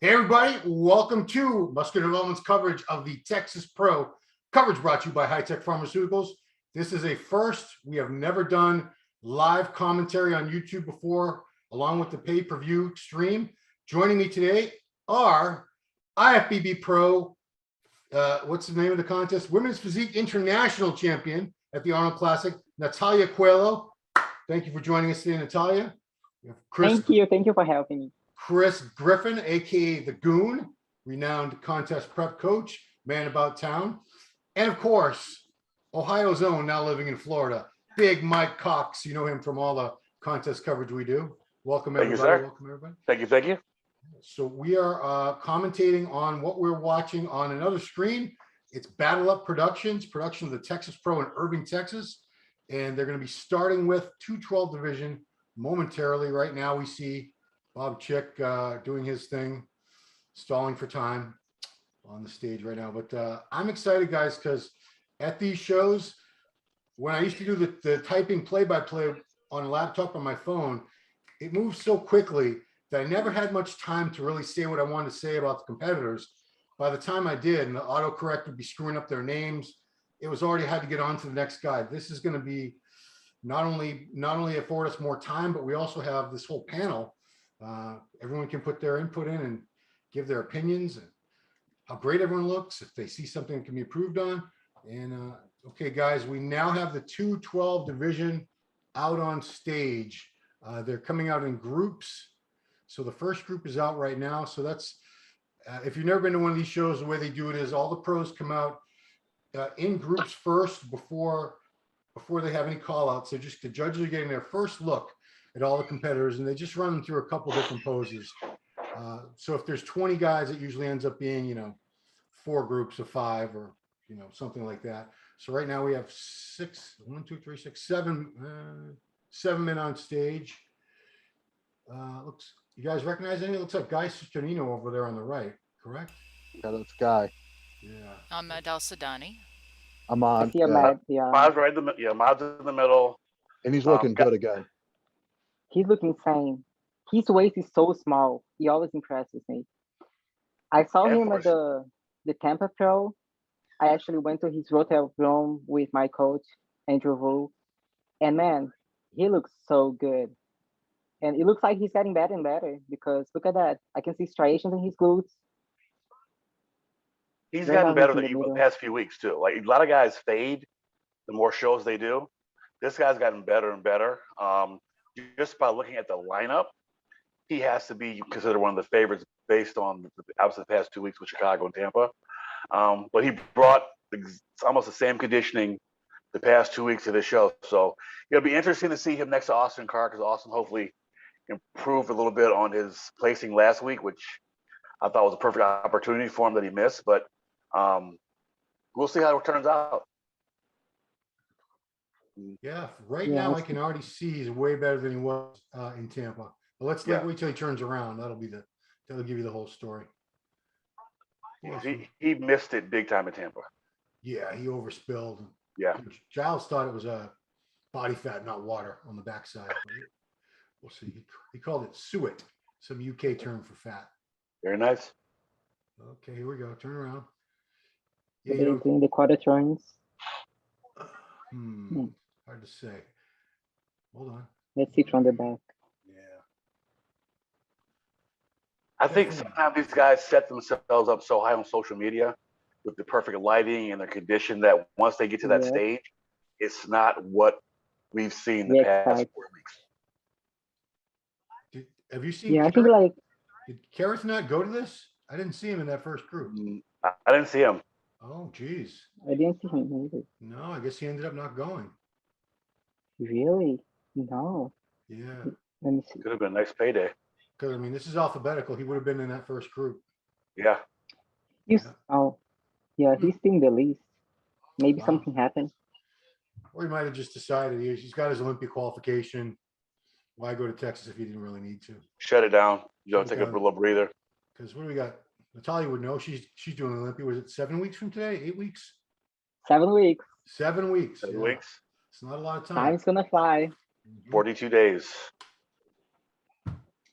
Hey everybody, welcome to Muscular Development's coverage of the Texas Pro. Coverage brought to you by High Tech Pharmaceuticals. This is a first. We have never done live commentary on YouTube before, along with the pay-per-view stream. Joining me today are IFBB Pro, what's the name of the contest? Women's Physique International Champion at the Arnold Classic, NATALIA COELHO. Thank you for joining us today, Natalia. Thank you for helping me. Chris Griffin, aka the Goon, renowned contest prep coach, man about town, and of course, Ohio's own, now living in Florida, Big Mike Cox. You know him from all the contest coverage we do. Welcome everybody. Thank you, sir. Welcome everybody. Thank you. So we are commentating on what we're watching on another screen. It's Battle Up Productions, production of the Texas Pro in Irving, Texas, and they're going to be starting with 212 division momentarily. Right now, we see Bob Chick doing his thing, stalling for time on the stage right now. But I'm excited, guys, because at these shows, when I used to do the typing play-by-play on a laptop on my phone, it moves so quickly that I never had much time to really say what I wanted to say about the competitors. By the time I did, and the autocorrect would be screwing up their names, it was already had to get on to the next guy. This is going to be not only afford us more time, but we also have this whole panel. Everyone can put their input in and give their opinions and how great everyone looks, if they see something that can be improved on. And okay, guys, we now have the 212 division out on stage. They're coming out in groups. So the first group is out right now. So that's, if you've never been to one of these shows, the way they do it is all the pros come out in groups first before they have any call outs. So just the judges are getting their first look at all the competitors, and they just run them through a couple different poses. So if there's 20 guys, it usually ends up being, 4 groups of 5 or, something like that. So right now we have 7 men on stage. You guys recognize any? It looks like Guy Sisternino over there on the right, correct? Yeah, that's Guy. Yeah. I'm Al Sadani. I'm on. Yeah, Matt, yeah. Mod's right in the middle. And he's looking good again. He's looking insane. His waist is so small. He always impresses me. I saw him at the Tampa Pro. I actually went to his hotel room with my coach, Andrew Wu. And man, he looks so good. And it looks like he's getting better and better because look at that. I can see striations in his glutes. He's gotten better the past few weeks too. Like a lot of guys fade the more shows they do. This guy's gotten better and better. Just by looking at the lineup, he has to be considered one of the favorites based on obviously the past 2 weeks with Chicago and Tampa. But he brought almost the same conditioning the past 2 weeks of the show. So it'll be interesting to see him next to Austin Carr because Austin hopefully improved a little bit on his placing last week, which I thought was a perfect opportunity for him that he missed. But we'll see how it turns out. Yeah, right now I can already see he's way better than he was in Tampa. But let's wait till he turns around. That'll give you the whole story. Yeah, he missed it big time in Tampa. Yeah, he overspilled. Yeah. Giles thought it was body fat, not water on the backside. We'll see. He called it suet, some UK term for fat. Very nice. Okay, here we go. Turn around. Yeah, doing the quarter turns. Hard to say. Hold on. Let's see from the back. Yeah. I think sometimes these guys set themselves up so high on social media with the perfect lighting and their condition that once they get to that stage, it's not what we've seen the past 4 weeks. Have you seen? Yeah, I think did Karras not go to this? I didn't see him in that first group. I didn't see him. Oh, geez. I didn't see him either. No, I guess he ended up not going. Really? No. Yeah. Let me see. Could have been a nice payday. Because this is alphabetical. He would have been in that first group. Yeah. Oh, yeah. He's still in the least. Maybe something happened. Or he might have just decided he's got his Olympia qualification. Why go to Texas if he didn't really need to? Shut it down. Take a little breather. Because what do we got? Natalia would know. She's doing Olympia. Was it 7 weeks from today? 8 weeks? 7 weeks. 7 weeks. 7 weeks. It's not a lot of time. Time's gonna fly. 42 days.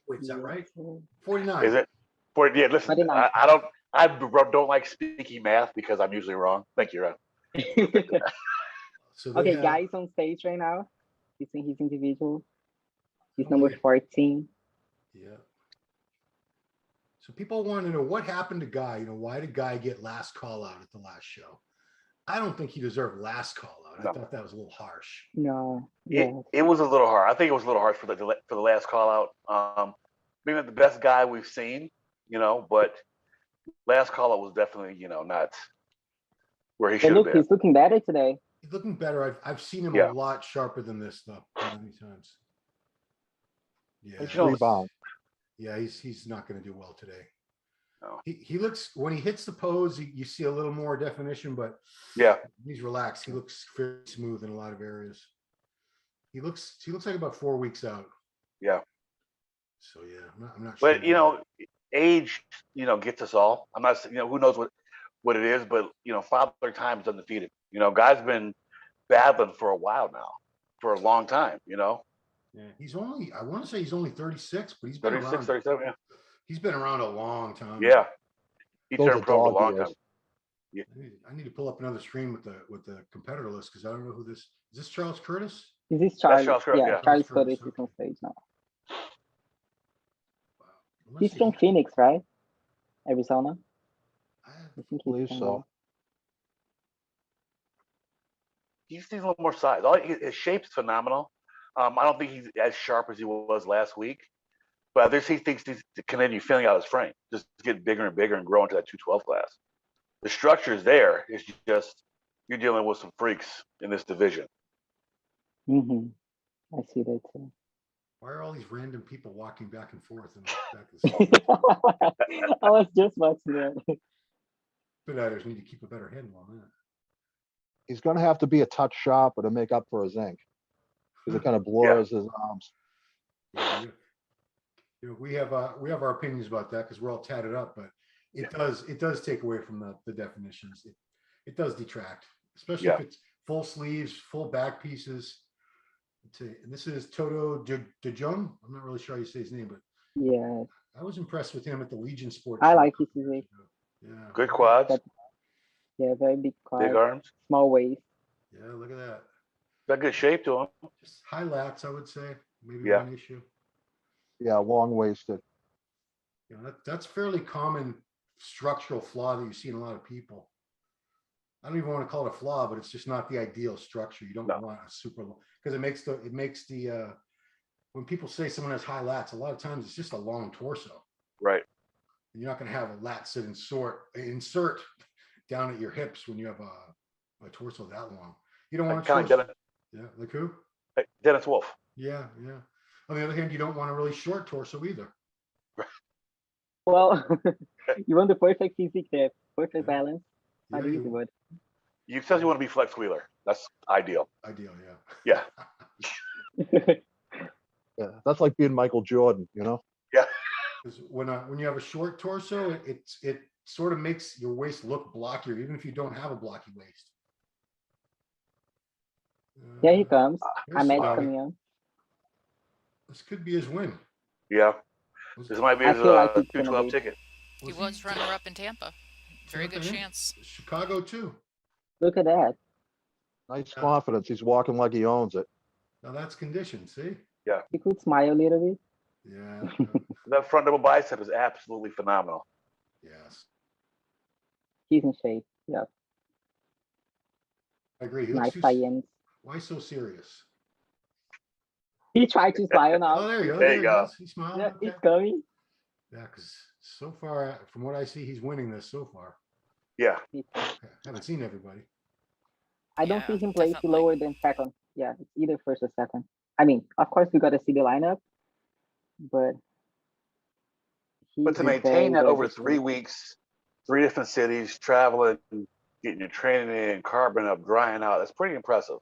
Wait, is that right? 49. Is it? Yeah, listen, 29. I don't like speaking math because I'm usually wrong. Thank you, Ron. So they Okay, have, guys on stage right now. He's in his individual. He's Oh, number yeah. 14. yeah. So people want to know what happened to Guy. Why did Guy get last call out at the last show? I don't think he dedeserved last call out. No. I thought that was a little harsh. No, yeah. It was a little hard. I think it was a little harsh for the last call out. Being the best guy we've seen, but last call out was definitely, not where he Hey, should have look, been. he's looking better today. He's looking better. I've seen him Yeah. a lot sharper than this though. Many times. Yeah. Nice know, rebound. Yeah, he's not going to do well today. No. He looks, when he hits the pose, you see a little more definition, but Yeah. he's relaxed. He looks very smooth in a lot of areas. He looks like about 4 weeks out. Yeah. So yeah, I'm not sure. But age, gets us all. I'm not, who knows what it is, but Father Time is undefeated. Guy's been battling for a while now, for a long time. Yeah, I want to say he's only 36, but he's been 36, around. 37. Yeah. He's been around a long time. Yeah. He Those turned are pro for a dog long years. time. I need to pull up another screen with the competitor list because I don't know who this is. This Charles Curtis? Is this Charlie? Charles Curtis, yeah. Charles Curtis, Curtis is on stage now. Wow. Unless He's he- from Phoenix, right? Arizona. I- I think Believe he's from so. He just needs a little more size. His shape's phenomenal. I don't think he's as sharp as he was last week, but I think he thinks he's to continue filling out his frame, just get bigger and bigger and grow into that 212 class. The structure is there. It's just you're dealing with some freaks in this division. Mm-hmm. I see that too. Why are all these random people walking back and forth in the back of the stage? I was just watching that. Expediters need to keep a better handle on that. He's gonna have to be a touch sharper to make up for his ink. Because it kind of blurs his arms. Yeah, we have our opinions about that because we're all tatted up, but it does take away from the definitions. It does detract, especially if it's full sleeves, full back pieces. And this is Toro de Jung. I'm not really sure how you say his name, but Yeah, I was impressed with him at the Legion Sports. I Show. like his physique. Yeah, Good quads, But- Yeah, very big quad, big arms. small waist. yeah. Look at that. Got good shape to him. Just high lats, I would say. Maybe Yeah. one issue. Yeah, long waisted. That's fairly common structural flaw that you see in a lot of people. I don't even want to call it a flaw, but it's just not the ideal structure. You don't want a super long because it makes the when people say someone has high lats, a lot of times it's just a long torso. Right. You're not going to have a lats that insert down at your hips when you have a torso that long. You don't want to Kind of like who? Dennis Wolf. Yeah. On the other hand, you don't want a really short torso either. Well, you want the perfect physique there, perfect Yeah. balance. Not Yeah, easy, but You said you want to be flex wheeler. That's ideal. Ideal, Yeah. Yeah, that's like being Michael Jordan, Because when you have a short torso, it sort of makes your waist look blockier, even if you don't have a blocky waist. Here he comes. There's Ahmed Swami. coming on. This could be his win. Yeah. Was- This might be I his feel like it's gonna 212 be- ticket. He was runner-up in Tampa. Very good Okay. chance. Chicago too. Look at that. Nice Yeah. confidence. He's walking like he owns it. Now that's conditioned, see? He could smile a little bit. Yeah. That front double bicep is absolutely phenomenal. Yes. He's in shape. Yeah, I agree. He nice looks science. why so serious? He tried to smile Oh, now. there you go. There you he go. is. He smiled. Yeah, Okay. it's coming. Yeah, because so far, from what I see, he's winning this so far. Yeah. Me too. I haven't seen everybody. I don't Yeah, see him placing definitely. lower than second. Yeah, it's either first or second. I mean, of course, we got to see the lineup, but But to he's maintain very, that very over good 3 shape. weeks, 3 different cities, traveling, getting your training in, carbon up, drying out, that's pretty impressive.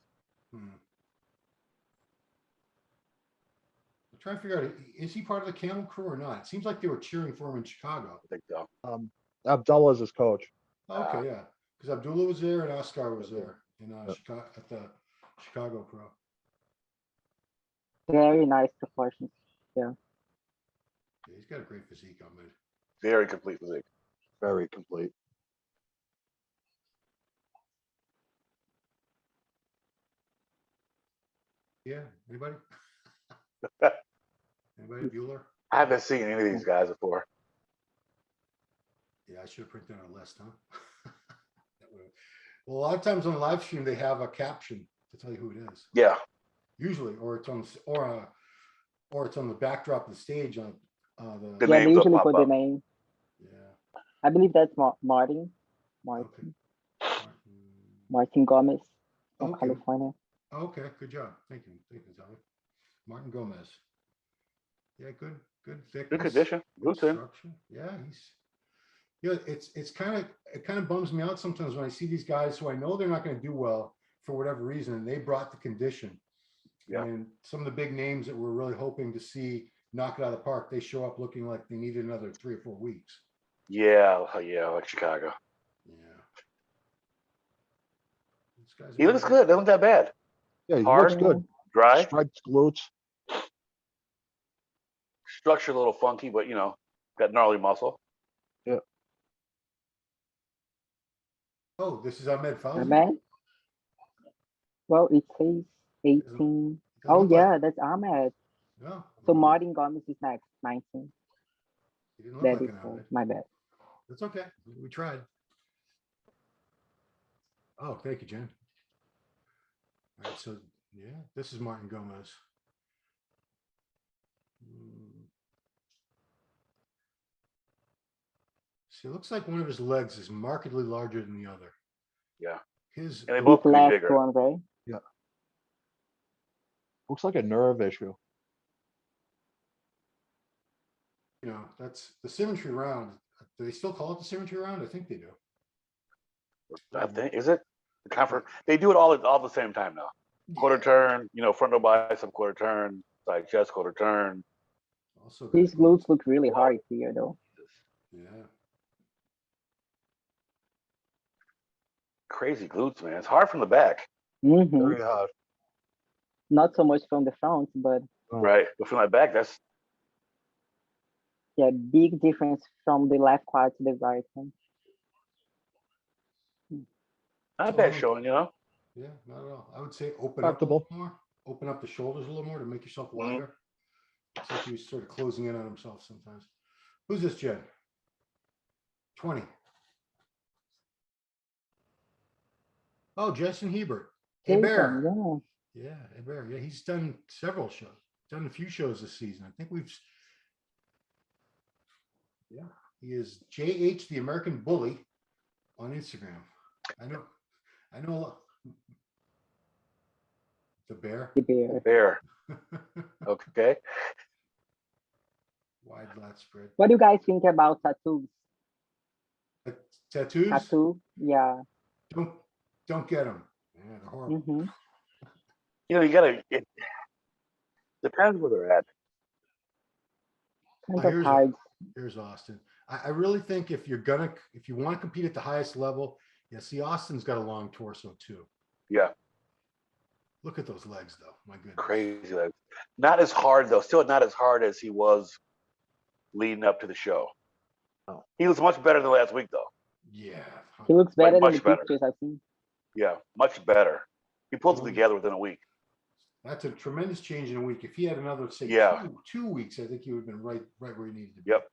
I'm trying to figure out, is he part of the camel crew or not? It seems like they were cheering for him in Chicago. I think so. Abdullah's his coach. Okay, yeah, because Abdullah was there and Oscar was there in Yep. Chicago at the Chicago Pro. Very nice proportions. Yeah. Yeah, he's got a great physique, Ahmed. Very complete physique. Very complete. Yeah, anybody? Anybody, Bueller? I haven't seen any of these guys before. Yeah, I should have printed out a list, huh? That would've- Well, a lot of times on the live stream, they have a caption to tell you who it is. Yeah. Usually, or it's on, or it's on the backdrop of the stage on The Yeah, they names will usually pop put the up. name. Yeah. I believe that's Martin. Okay. Martin Gomez from Okay. California. Okay, good job. Thank you, Tommy. Martin Gomez. Yeah, good thickness. Good condition. good Gluten. structure. Yeah, it kind of bums me out sometimes when I see these guys who I know they're not going to do well for whatever reason, and they brought the condition. Yeah. And some of the big names that we're really hoping to see knock it out of the park, they show up looking like they needed another 3 or 4 weeks. Yeah, like Chicago. Yeah. These guys He looks good. Doesn't look that bad. Yeah, he Hard. looks good. Dry. Striped glutes. Structure a little funky, but got gnarly muscle. Oh, this is Ahmed Fauzi. Ahmed? Well, it says 18. Oh, look like- yeah, that's Ahmed. No. So Martin Gomez is next, 19. He didn't look That like is an Ahmed. my bad. That's okay. We tried. Oh, thank you, Jen. All right, so yeah, this is Martin Gomez. See, it looks like one of his legs is markedly larger than the other. Yeah. His And they This both could be last bigger. one, right? Looks like a nerve issue. that's the Symmetry Round. Do they still call it the Symmetry Round? I think they do. I think is it the comfort? They do it all at the same time now. Quarter turn, frontal bicep quarter turn, side chest quarter turn. Also, got These glutes look really hard here, though. Yeah. Crazy glutes, man. It's hard from the back, Mm-hmm. Very hard. Not so much from the front, but Oh. right? But from that back, that's yeah, big difference from the left quad to the right one. not bad showing, Yeah, not at all. I would say open up a Acceptable. little more. Open up the shoulders a little more to make yourself wider. Looks like he was sort of closing in on himself sometimes. Who's this, Jen? 20. Oh, Justin Hebert. Hey, Bear. Jason, Yeah, hey, Bear. Yeah, he's done several shows. Done a few shows this season. I think we've. Yeah, he is JH the American Bully on Instagram. I know a lot. The Bear. the bear. there. Okay. Wide lat spread. What do you guys think about tattoos? Tattoos? Tattoo? Yeah. Don't get them. Yeah, they're horrible. Mm-hmm. You gotta. It depends where they're at. Kind Here's of hard. Here's Austin. I really think if you want to compete at the highest level, see, Austin's got a long torso too. Yeah, Look at those legs, though. My goodness. crazy. Like, not as hard though. Still not as hard as he was leading up to the show. Oh. He was much better than last week, though. Yeah. He looks better than much the better. pictures I've seen. Yeah, much better. He pulled it Mhm. together within a week. That's a tremendous change in a week. If he had another, say, Yeah. two weeks, I think he would have been right where he needed to be. Yep.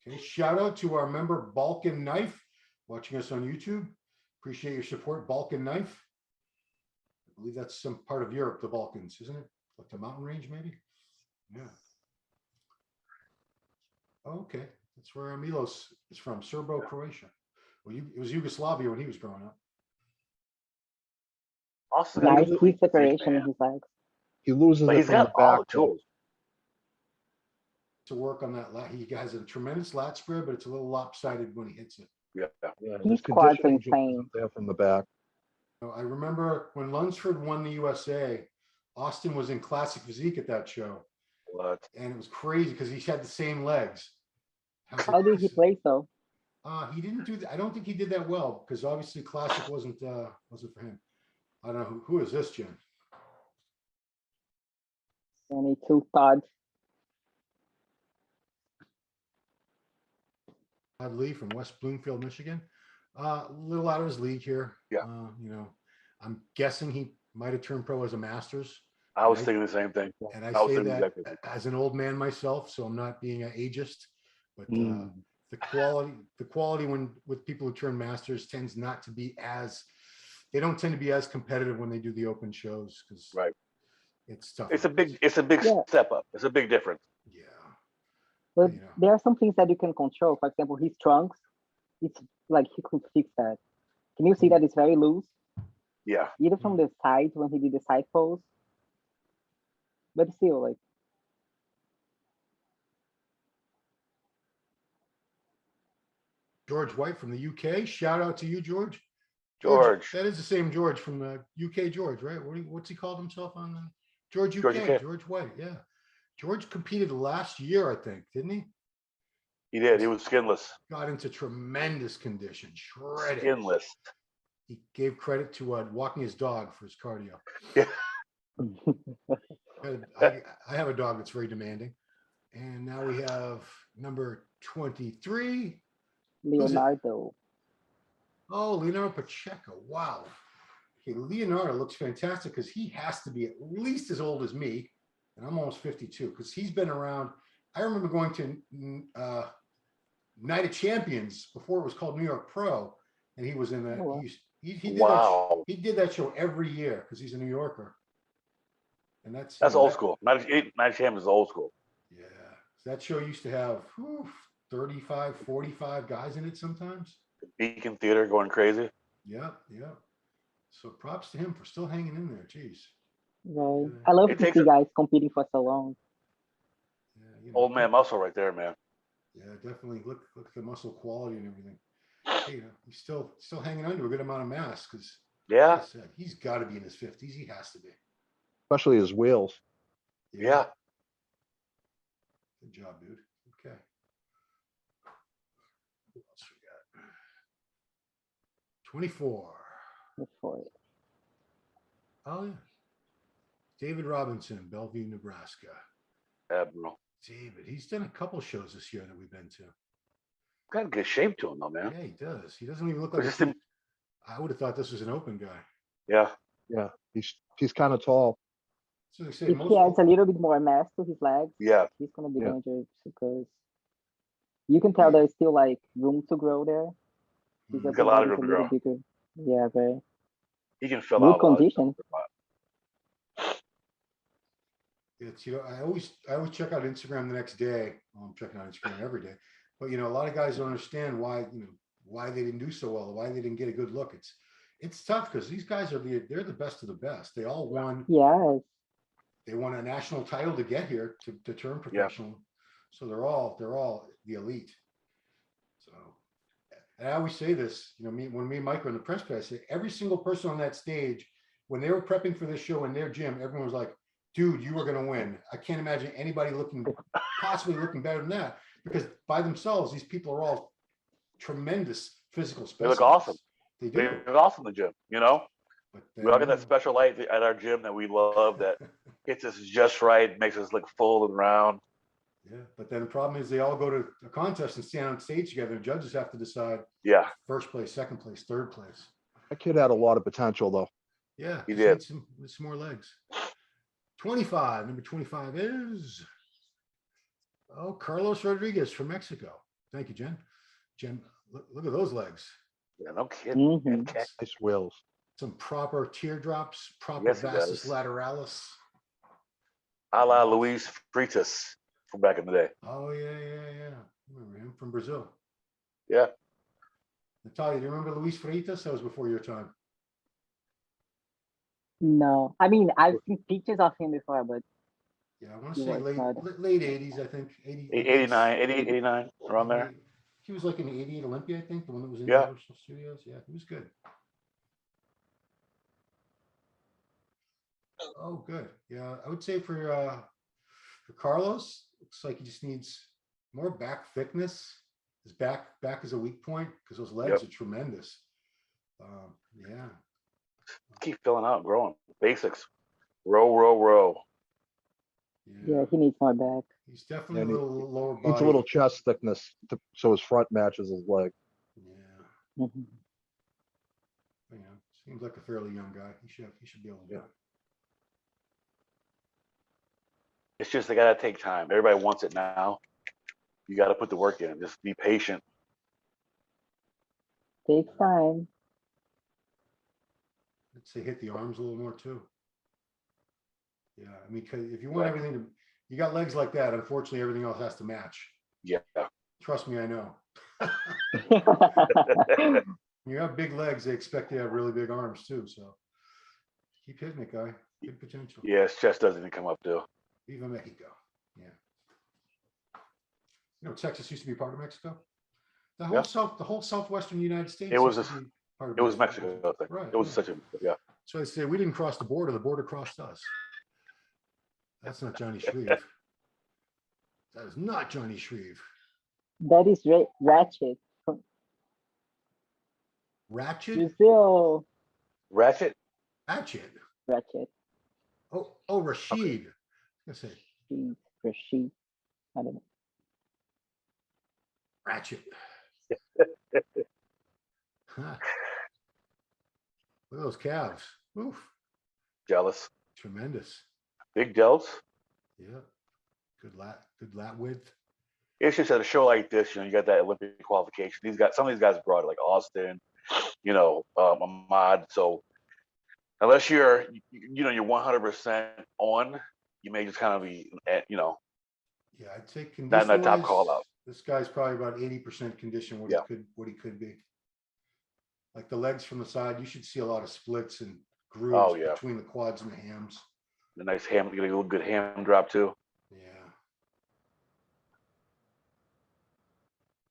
Okay. Shout out to our member Balkan Knife watching us on YouTube. Appreciate your support, Balkan Knife. I believe that's some part of Europe, the Balkans, isn't it? Like the mountain range, maybe? Yeah. Okay. That's where Milos is from, Serbo-Croatia. Well, it was Yugoslavia when he was growing up. Also, Nice got deep separation in his legs. He loses but it he's from got the all back. the tools. To work on that lat. He has a tremendous lat spread, but it's a little lopsided when he hits it. Yeah. Yeah, His his quads are conditioning just insane. isn't there from the back. I remember when Lunsford won the USA, Austin was in classic physique at that show. What? And it was crazy because he had the same legs. I was How like, did he play so? he didn't do that. I don't think he did that well because obviously classic wasn't for him. I don't know who is this, Jen? 22 Todd. Todd Lee from West Bloomfield, Michigan. A little out of his league here. Yeah. You know, I'm guessing he might have turned pro as a Masters. I was thinking the same thing. And I was say thinking that exactly the same. as an old man myself, so I'm not being an ageist, but Mm. the quality when with people who turn Masters tends not to be as, they don't tend to be as competitive when they do the open shows because Right. it's tough. It's a big Yeah. step up. It's a big difference. Yeah. But You know. there are some things that you can control. For example, his trunks, it's like he could fix that. Can you see that it's very loose? Yeah. Either from the side when he did the side pose. But still, like, George White from the UK. Shout out to you, George. George. That is the same George from the UK, George, right? What's he called himself on the George UK? George UK. George White, yeah. George competed last year, I think, didn't he? He did. He was skinless. Got into tremendous condition, shredded. Skinless. He gave credit to walking his dog for his cardio. Yeah. I have a dog that's very demanding. And now we have number 23. Leonardo. Oh, Leonardo Pacheco. Wow. Okay, Leonardo looks fantastic because he has to be at least as old as me. And I'm almost 52 because he's been around. I remember going to Night of Champions before it was called New York Pro. And he was in that. Oh, wow. He did that show every year because he's a New Yorker. And that's old school. Night of Champions is old school. Yeah. That show used to have 35, 45 guys in it sometimes. Beacon Theater going crazy. Yeah, yeah. So props to him for still hanging in there. Jeez. Right. I love It to takes see a- guys competing for so long. Yeah, you know, Old man muscle right there, man. Yeah, definitely. Look at the muscle quality and everything. Hey, you know, he's still hanging on to a good amount of mass because, Yeah. like I said, he's got to be in his 50s. He has to be. Especially his wheels. Yeah. Good job, dude. Okay. Who else we got? 24. Before it. Oh yeah. David Robinson, Bellevue, Nebraska. Admiral. David, he's done a couple shows this year that we've been to. Got good shape to him though, man. Yeah, he does. He doesn't even look like Just a- him- I would have thought this was an open guy. Yeah. Yeah, he's kind of tall. So they say If most he adds a little bit more mass to his legs, Yeah. he's gonna be Yeah. dangerous because you can tell there's still like room to grow there. His Mm. upper Got a lot of body's room to little bigger. Yeah, very He can fill good out a lot of condition. stuff. It's, you know, I always check out Instagram the next day. Well, I'm checking out Instagram every day, but you know, a lot of guys don't understand why, you know, why they didn't do so well, why they didn't get a good look. It's tough because these guys they're the best of the best. They all won. Yes. They won a national title to get here to turn professional. So they're all the elite. So, and I always say this, you know, when me and Mike were in the press pass, every single person on that stage, when they were prepping for this show in their gym, everyone was like, dude, you were going to win. I can't imagine anybody possibly looking better than that, because by themselves, these people are all tremendous physical They specimens. look awesome. They They do. look awesome in the gym, you know? But We all get that special light at our gym that we love that hits us just right, makes us look full and round. Yeah, but then the problem is they all go to a contest and stand on stage together. And judges have to decide Yeah. first place, second place, third place. That kid had a lot of potential though. Yeah, He just did. needs some more legs. 25, number 25 is, Carlos Rodriguez from Mexico. Thank you, Jen. Jen, look at those legs. Yeah, no kidding. Mhm. Okay. Nice wheels. Some proper teardrops, proper Yes, he vastus does. lateralis. A la Luis Freitas from back in the day. Oh, yeah. Remember him from Brazil. Yeah. Natalia, do you remember Luis Freitas? That was before your time. No, I mean I've seen pictures of him before, but Yeah, I want to He say was not. late 80s, I think. 89, 88, 89, around there. He was like in the 88 Olympia, I think, the one that was in Yeah. Universal Studios. Yeah, he was good. Oh, good. Yeah, I would say for Carlos, looks like he just needs more back thickness. His back is a weak point because those legs are tremendous. Yeah. Keep filling out, growing. Basics. Row, row, row. Yeah, he needs more back. He's definitely And a little lower Needs a body. little chest thickness so his front matches his leg. Yeah, Mhm. yeah, seems like a fairly young guy. He should be able to do it. It's just they gotta take time. Everybody wants it now. You gotta put the work in. Just be patient. Takes time. I'd say hit the arms a little more too. Yeah, I mean, 'cause if you want everything to, you got legs like that, unfortunately, everything else has to match. Yeah. Trust me, I know. When you have big legs, they expect you to have really big arms too, so keep hitting it, guy. Big potential. Yeah, his chest doesn't even come up too. Viva Mexico. Yeah. You know, Texas used to be part of Mexico. The whole Yeah. the whole southwestern United States. It was used to be part of It was Mexico, I think. Right. It was yeah. such a, yeah. So I say we didn't cross the border crossed us. That's not Johnny Shreve. That is not Johnny Shreve. That is Ratchet. Ratchet? Brazil. Ratchet? Ratchet. Ratchet. Oh, Rashid. I was gonna say Rashid. I don't know. Ratchet. Huh. Look at those calves. Oof. Jealous. Tremendous. Big delts. Yeah. Good lat width. It's just at a show like this, you got that Olympic qualification. Some of these guys brought it, like Austin, Ahmad. So unless you're 100% on, you may just kind of be Yeah, I'd say not in that top condition-wise, call out. this guy's probably about 80% condition what he could be. Like the legs from the side, you should see a lot of splits and grooves between the quads and the hams. The nice ham, getting a little good ham drop too. Yeah.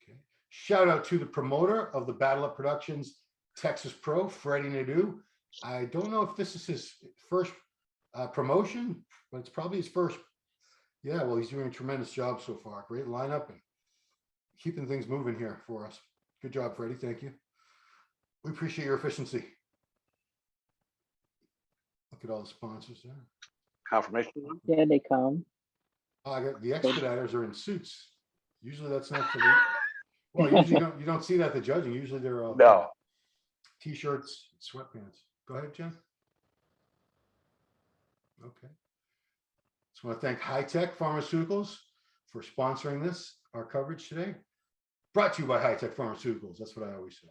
Okay. Shout out to the promoter of the Battle Up Productions Texas Pro, Freddie Nadeau. I don't know if this is his first promotion, but it's probably his first. Yeah, well, he's doing a tremendous job so far. Great lineup and keeping things moving here for us. Good job, Freddie. Thank you. We appreciate your efficiency. Look at all the sponsors there. Confirmation. Yeah, they come. Oh, I got the expediters are in suits. Usually that's not for the. Well, usually you don't see that at the judging. Usually they're No. T-shirts, sweatpants. Go ahead, Jen. Okay. Just want to thank High Tech Pharmaceuticals for sponsoring our coverage today. Brought to you by High Tech Pharmaceuticals. That's what I always say.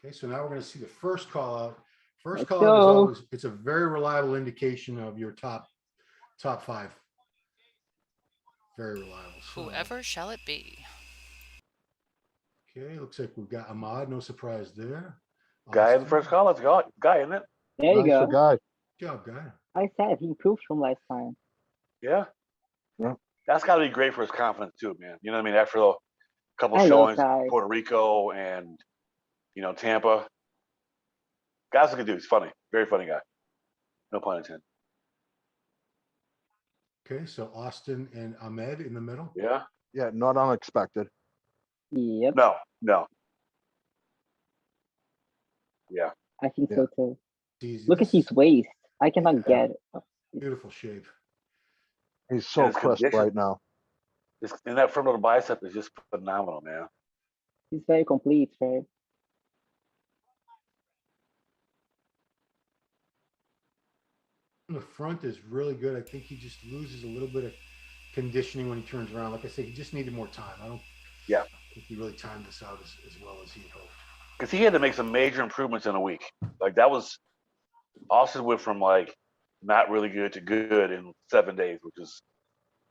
Okay, so now we're going to see the first call out. First call out is always, it's a very reliable indication of your top five. Very reliable. So, Whoever shall it be? okay, looks like we've got Ahmad. No surprise there. Guy in the first call. Let's go. Guy, isn't it? There you go. Guy. Good job, guy. I said he improved from last time. Yeah. Yeah. That's got to be great for his confidence too, man. You know what I mean? After a couple I love showings, Guy. Puerto Rico and Tampa. Guy's a good dude. He's funny. Very funny guy. No pun intended. Okay, so Austin and Ahmed in the middle. Yeah. Yeah, not unexpected. Yep. No. Yeah. I think Yeah. so too. Easy. Look at his waist. I cannot get it. Beautiful shape. He's so his crisp condition. right now. And that front little bicep is just phenomenal, man. He's very complete, right? The front is really good. I think he just loses a little bit of conditioning when he turns around. Like I said, he just needed more time. I don't think he really timed this out as well as he had hoped. Because he had to make some major improvements in a week. Like that was Austin went from like not really good to good in 7 days, which is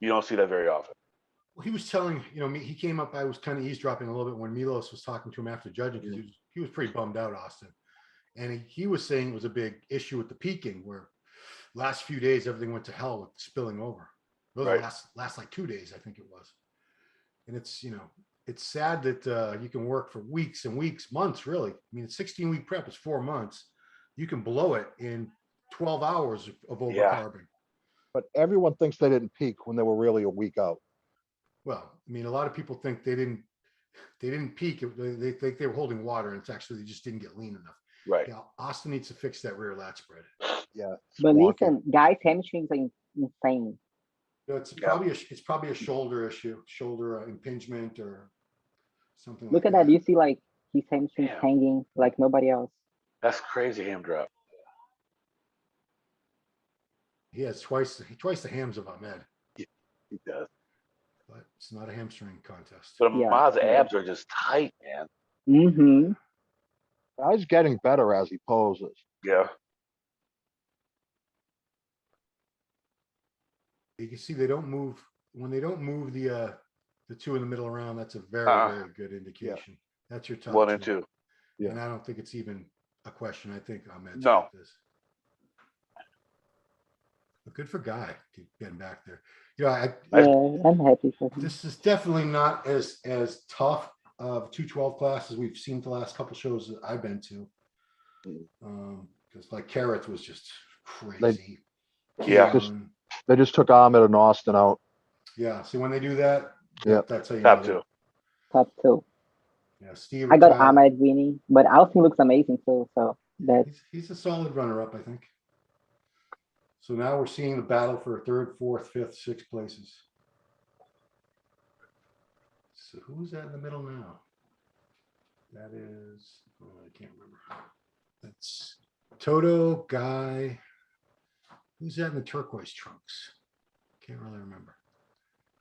you don't see that very often. Well, he was telling, me, he came up, I was kind of eavesdropping a little bit when Milos was talking to him after judging because he was pretty bummed out, Austin. And he was saying it was a big issue with the peaking where last few days, everything went to hell with spilling over. Those Right. last like 2 days, I think it was. And it's, it's sad that you can work for weeks and weeks, months, really. I mean, 16-week prep is 4 months. You can blow it in 12 hours of overcarbon. But everyone thinks they didn't peak when they were really a week out. Well, I mean, a lot of people think they didn't peak. They think they were holding water, and it's actually they just didn't get lean enough. Right. Yeah, Austin needs to fix that rear lat spread. Yeah. But wonky. listen, guys' hamstrings are insane. It's probably a shoulder issue, shoulder impingement or something Look like at that. that. You see like his hamstrings Damn. hanging like nobody else. That's crazy ham drop. He has twice the hams of Ahmed, He does. but it's not a hamstring contest. But Yeah. Ahmad's abs are just tight, man. Mm-hmm. Guy's getting better as he poses. Yeah. You can see they don't move when they don't move the two in the middle around. That's a very very good indication. That's your top 1 and 2. Yeah. And I don't think it's even a question. I think Ahmed's No. got this. But good for Guy getting back there. You know, Yeah, I'm happy for him. this is definitely not as tough of 212 class as we've seen the last couple shows that I've been to. Because like Carrots was just crazy. Yeah. Keon, They just took Ahmed and Austin out. yeah. See when they do that, Yeah. that's how you Top know 2. Top 2. Yeah, Steve. I got Tyler, Ahmed winning, but Austin looks amazing too. So that's he's a solid runner-up, I think. So now we're seeing the battle for third, fourth, fifth, sixth places. So who's that in the middle now? That is, I can't remember. That's Toto, Guy. Who's that in the turquoise trunks? Can't really remember.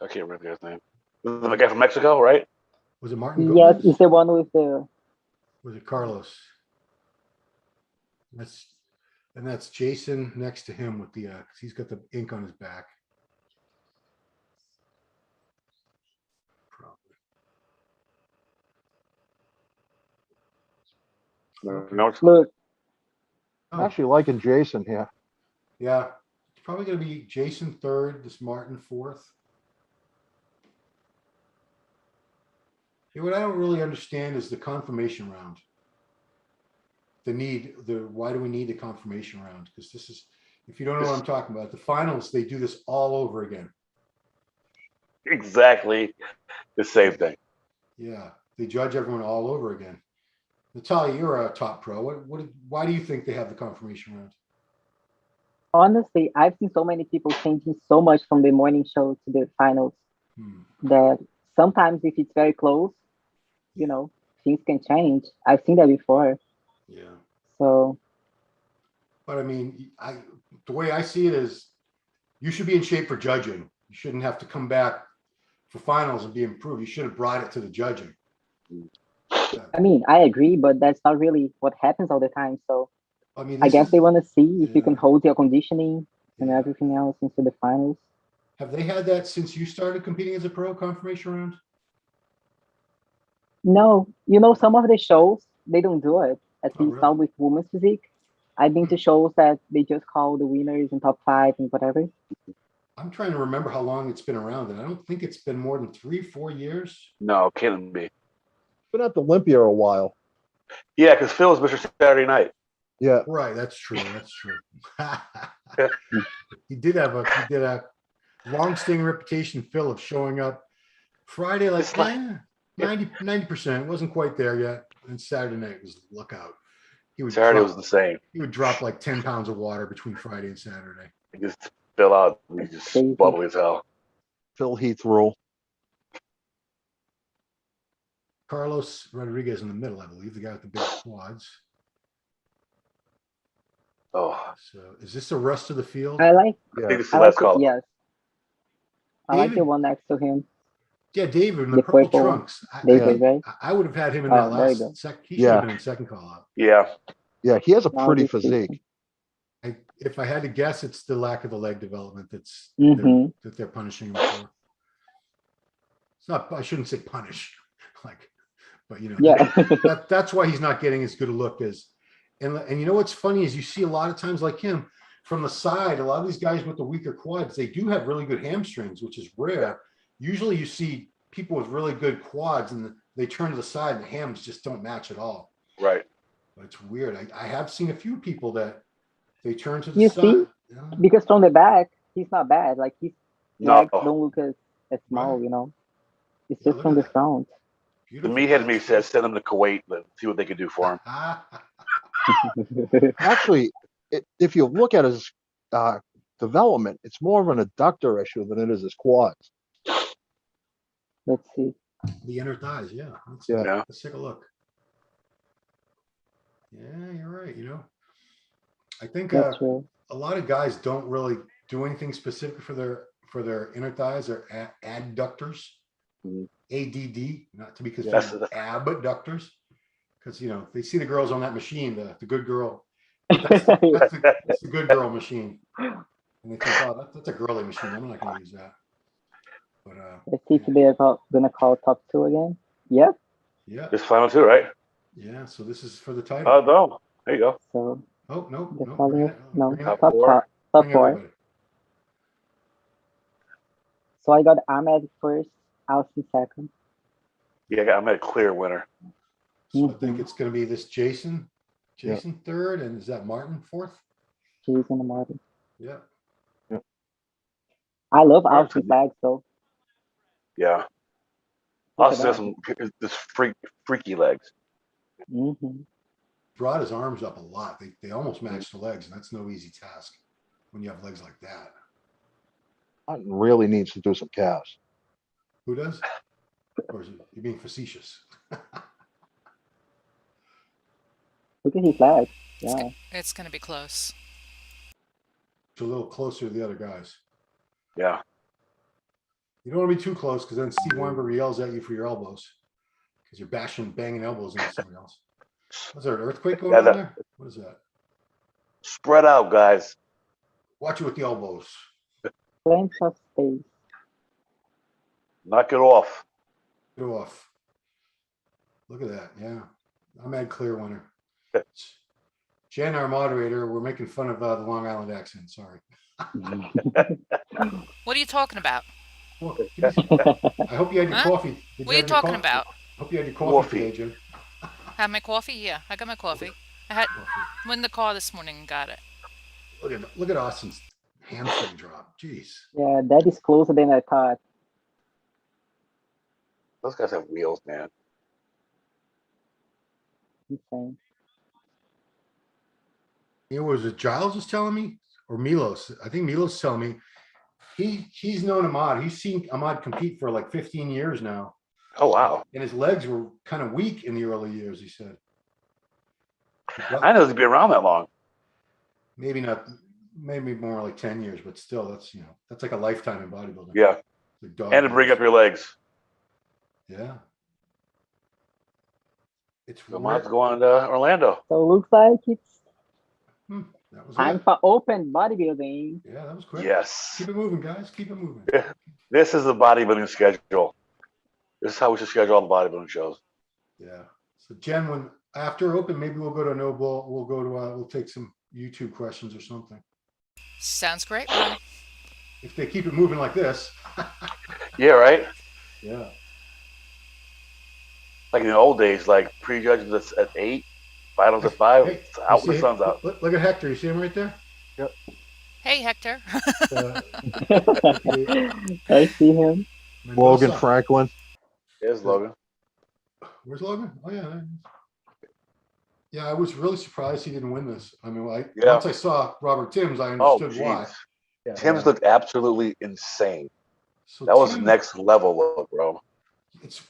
I can't remember the guy's name. The guy from Mexico, right? Was it Martin yes, Gomez? it's the one with the Was it Carlos? That's Jason next to him with the 'cause he's got the ink on his back. Probably. No, look. I'm actually liking Jason here. Yeah, it's probably going to be Jason third, this Martin fourth. What I don't really understand is the confirmation round. Why do we need the confirmation round? Because this is, if you don't know what I'm talking about, the finals, they do this all over again. exactly the same thing. Yeah, they judge everyone all over again. Natalia, you're a top pro. Why do you think they have the confirmation round? Honestly, I've seen so many people changing so much from the morning show to the finals that sometimes if it's very close, you know, things can change. I've seen that before. Yeah. So, But I mean, the way I see it is you should be in shape for judging. You shouldn't have to come back for finals and be improved. You should have brought it to the judging. I mean, I agree, but that's not really what happens all the time. So I mean, I guess they want to see if you can yeah. hold your conditioning and Yeah. everything else into the finals. Have they had that since you started competing as a pro, confirmation round? No, you know, some of the shows, they don't do it, at Oh, least really? not with women's physique. I've been to shows that they just call the winners and top 5 and whatever. I'm trying to remember how long it's been around, and I don't think it's been more than 3-4 years. No, can't be. Been at the Olympia a while. Yeah, because Phil is Mr. Saturday Night. Yeah. Right, that's true. That's true. He did a long-standing reputation, Phil, of showing up Friday like It's like- 90%. It wasn't quite there yet. And Saturday night was look out. He would Saturday drop, was the same. he would drop like 10 pounds of water between Friday and Saturday. He just fill out. He just Crazy. bubbly as hell. Phil Heath rule. Carlos Rodriguez in the middle, I believe, the guy with the big quads. Oh, So is this the rest of the field? I like, I Yeah. think this is I the like last it, call. yes. I like the David- one next to him. Yeah, David in the The purple purple trunks. David, right? I would have had him in Oh, that there you last go. he should have been in second call out. Yeah. Yeah, he has a Now pretty this is- physique. If I had to guess, it's the lack of the leg development Mhm. that they're punishing him for. It's not, I shouldn't say punish, like, but you know, Yeah. that's why he's not getting as good a look as, and you know what's funny is you see a lot of times like him from the side, a lot of these guys with the weaker quads, they do have really good hamstrings, which is rare. Usually you see people with really good quads and they turn to the side and the hams just don't match at all. Right. But it's weird. I have seen a few people that they turn to the You side. see? You know? Because from the back, he's not bad. Like his No. legs don't look as small, Right. you know. It's Yeah, just look from at the that. front. The Beautiful. meathead in me says send him to Kuwait, but see what they can do for him. Ah, Actually, if you look at his the development, it's more of an adductor issue than it is his quads. Let's see. The inner thighs, yeah. Yeah. Let's take a look. Yeah, you're right. You know, I think That's true. a lot of guys don't really do anything specific for their inner thighs or adductors. Mhm. ADD, not to be That's confused the- with abductors, because you know they see the girls on that machine, the good girl. That's the good girl machine, and they think, oh, that's a girly machine. I'm not going to use that. But Let's see if they're gonna call top 2 again. Yep. yeah, Just final two, right? yeah. So this is for the title. Oh, no. There you go. So Oh no, the no, calling it no bring it Top up, top four. top bring 4. everybody. So I got Ahmed first, Austin second. Yeah, I'm a clear winner. So I think Mhm. it's going to be this Jason Yeah. third, and is that Martin fourth? Jason and Martin. Yeah. I love Martin Austin said- flags though. Yeah. Look Also, at has that. some this freaky legs. Mhm. Brought his arms up a lot. They almost match the legs, and that's no easy task when you have legs like that. Martin really needs to do some calves. Who does? Or is it, you're being facetious? Look at his flags. Yeah. It's going to be close. It's a little closer to the other guys. Yeah. You don't want to be too close, because then Steve Weinberger yells at you for your elbows, because you're banging elbows into someone else. Was there an earthquake going on there? What is that? Spread out, guys. Watch it with the elbows. Plenty of space. Knock it off. Get off. Look at that. Yeah. I'm at clear winner. Jen, our moderator, we're making fun of the Long Island accent. Sorry. What are you talking about? Well, give me I hope you had your Huh? coffee. Did What are you have your talking coffee? about? Hope you had your coffee Coffee. today, Jen. Have my coffee? Yeah, I got my coffee. I had Coffee. went in the car this morning and got it. Look at Austin's hamstring drop. Jeez. Yeah, that is closer than I thought. Those guys have wheels, man. Insane. You know, was it Giles was telling me, or Milos? I think Milos telling me he's known Ahmad. He's seen Ahmad compete for like 15 years now, Oh, wow. and his legs were kind of weak in the early years. He said. I know he's been around that long. Maybe not, maybe more like 10 years, but still, that's, you know, that's like a lifetime in bodybuilding. Yeah. Like dog And to bring years. up your legs. Yeah. It's So rare. mine's going to Orlando. So it looks like it's That was time it. for open bodybuilding. Yeah, that was quick. Yes. Keep it moving, guys. Keep it moving. This is the bodybuilding schedule. This is how we should schedule all the bodybuilding shows. Yeah. So Jen, when after open, maybe we'll go to no ball. We'll go to we'll take some YouTube questions or something. Sounds great, Ron. If they keep it moving like this. Yeah, right? Yeah. Like in the old days, like prejudges at 8, finals at 5. Hey, It's out you when the see- sun's out. Look at Hector. You see him right there? Hey, Hector. Uh, I see him. Logan Mendoza. Franklin. There's Logan. Where's Logan? Oh yeah. there he is. Yeah, I was really surprised he didn't win this. I mean, Yeah. once I saw Robert Timms, I Oh, understood why. jeez. Yeah. Tim's looked absolutely insane. So That was Tim- next level look, bro.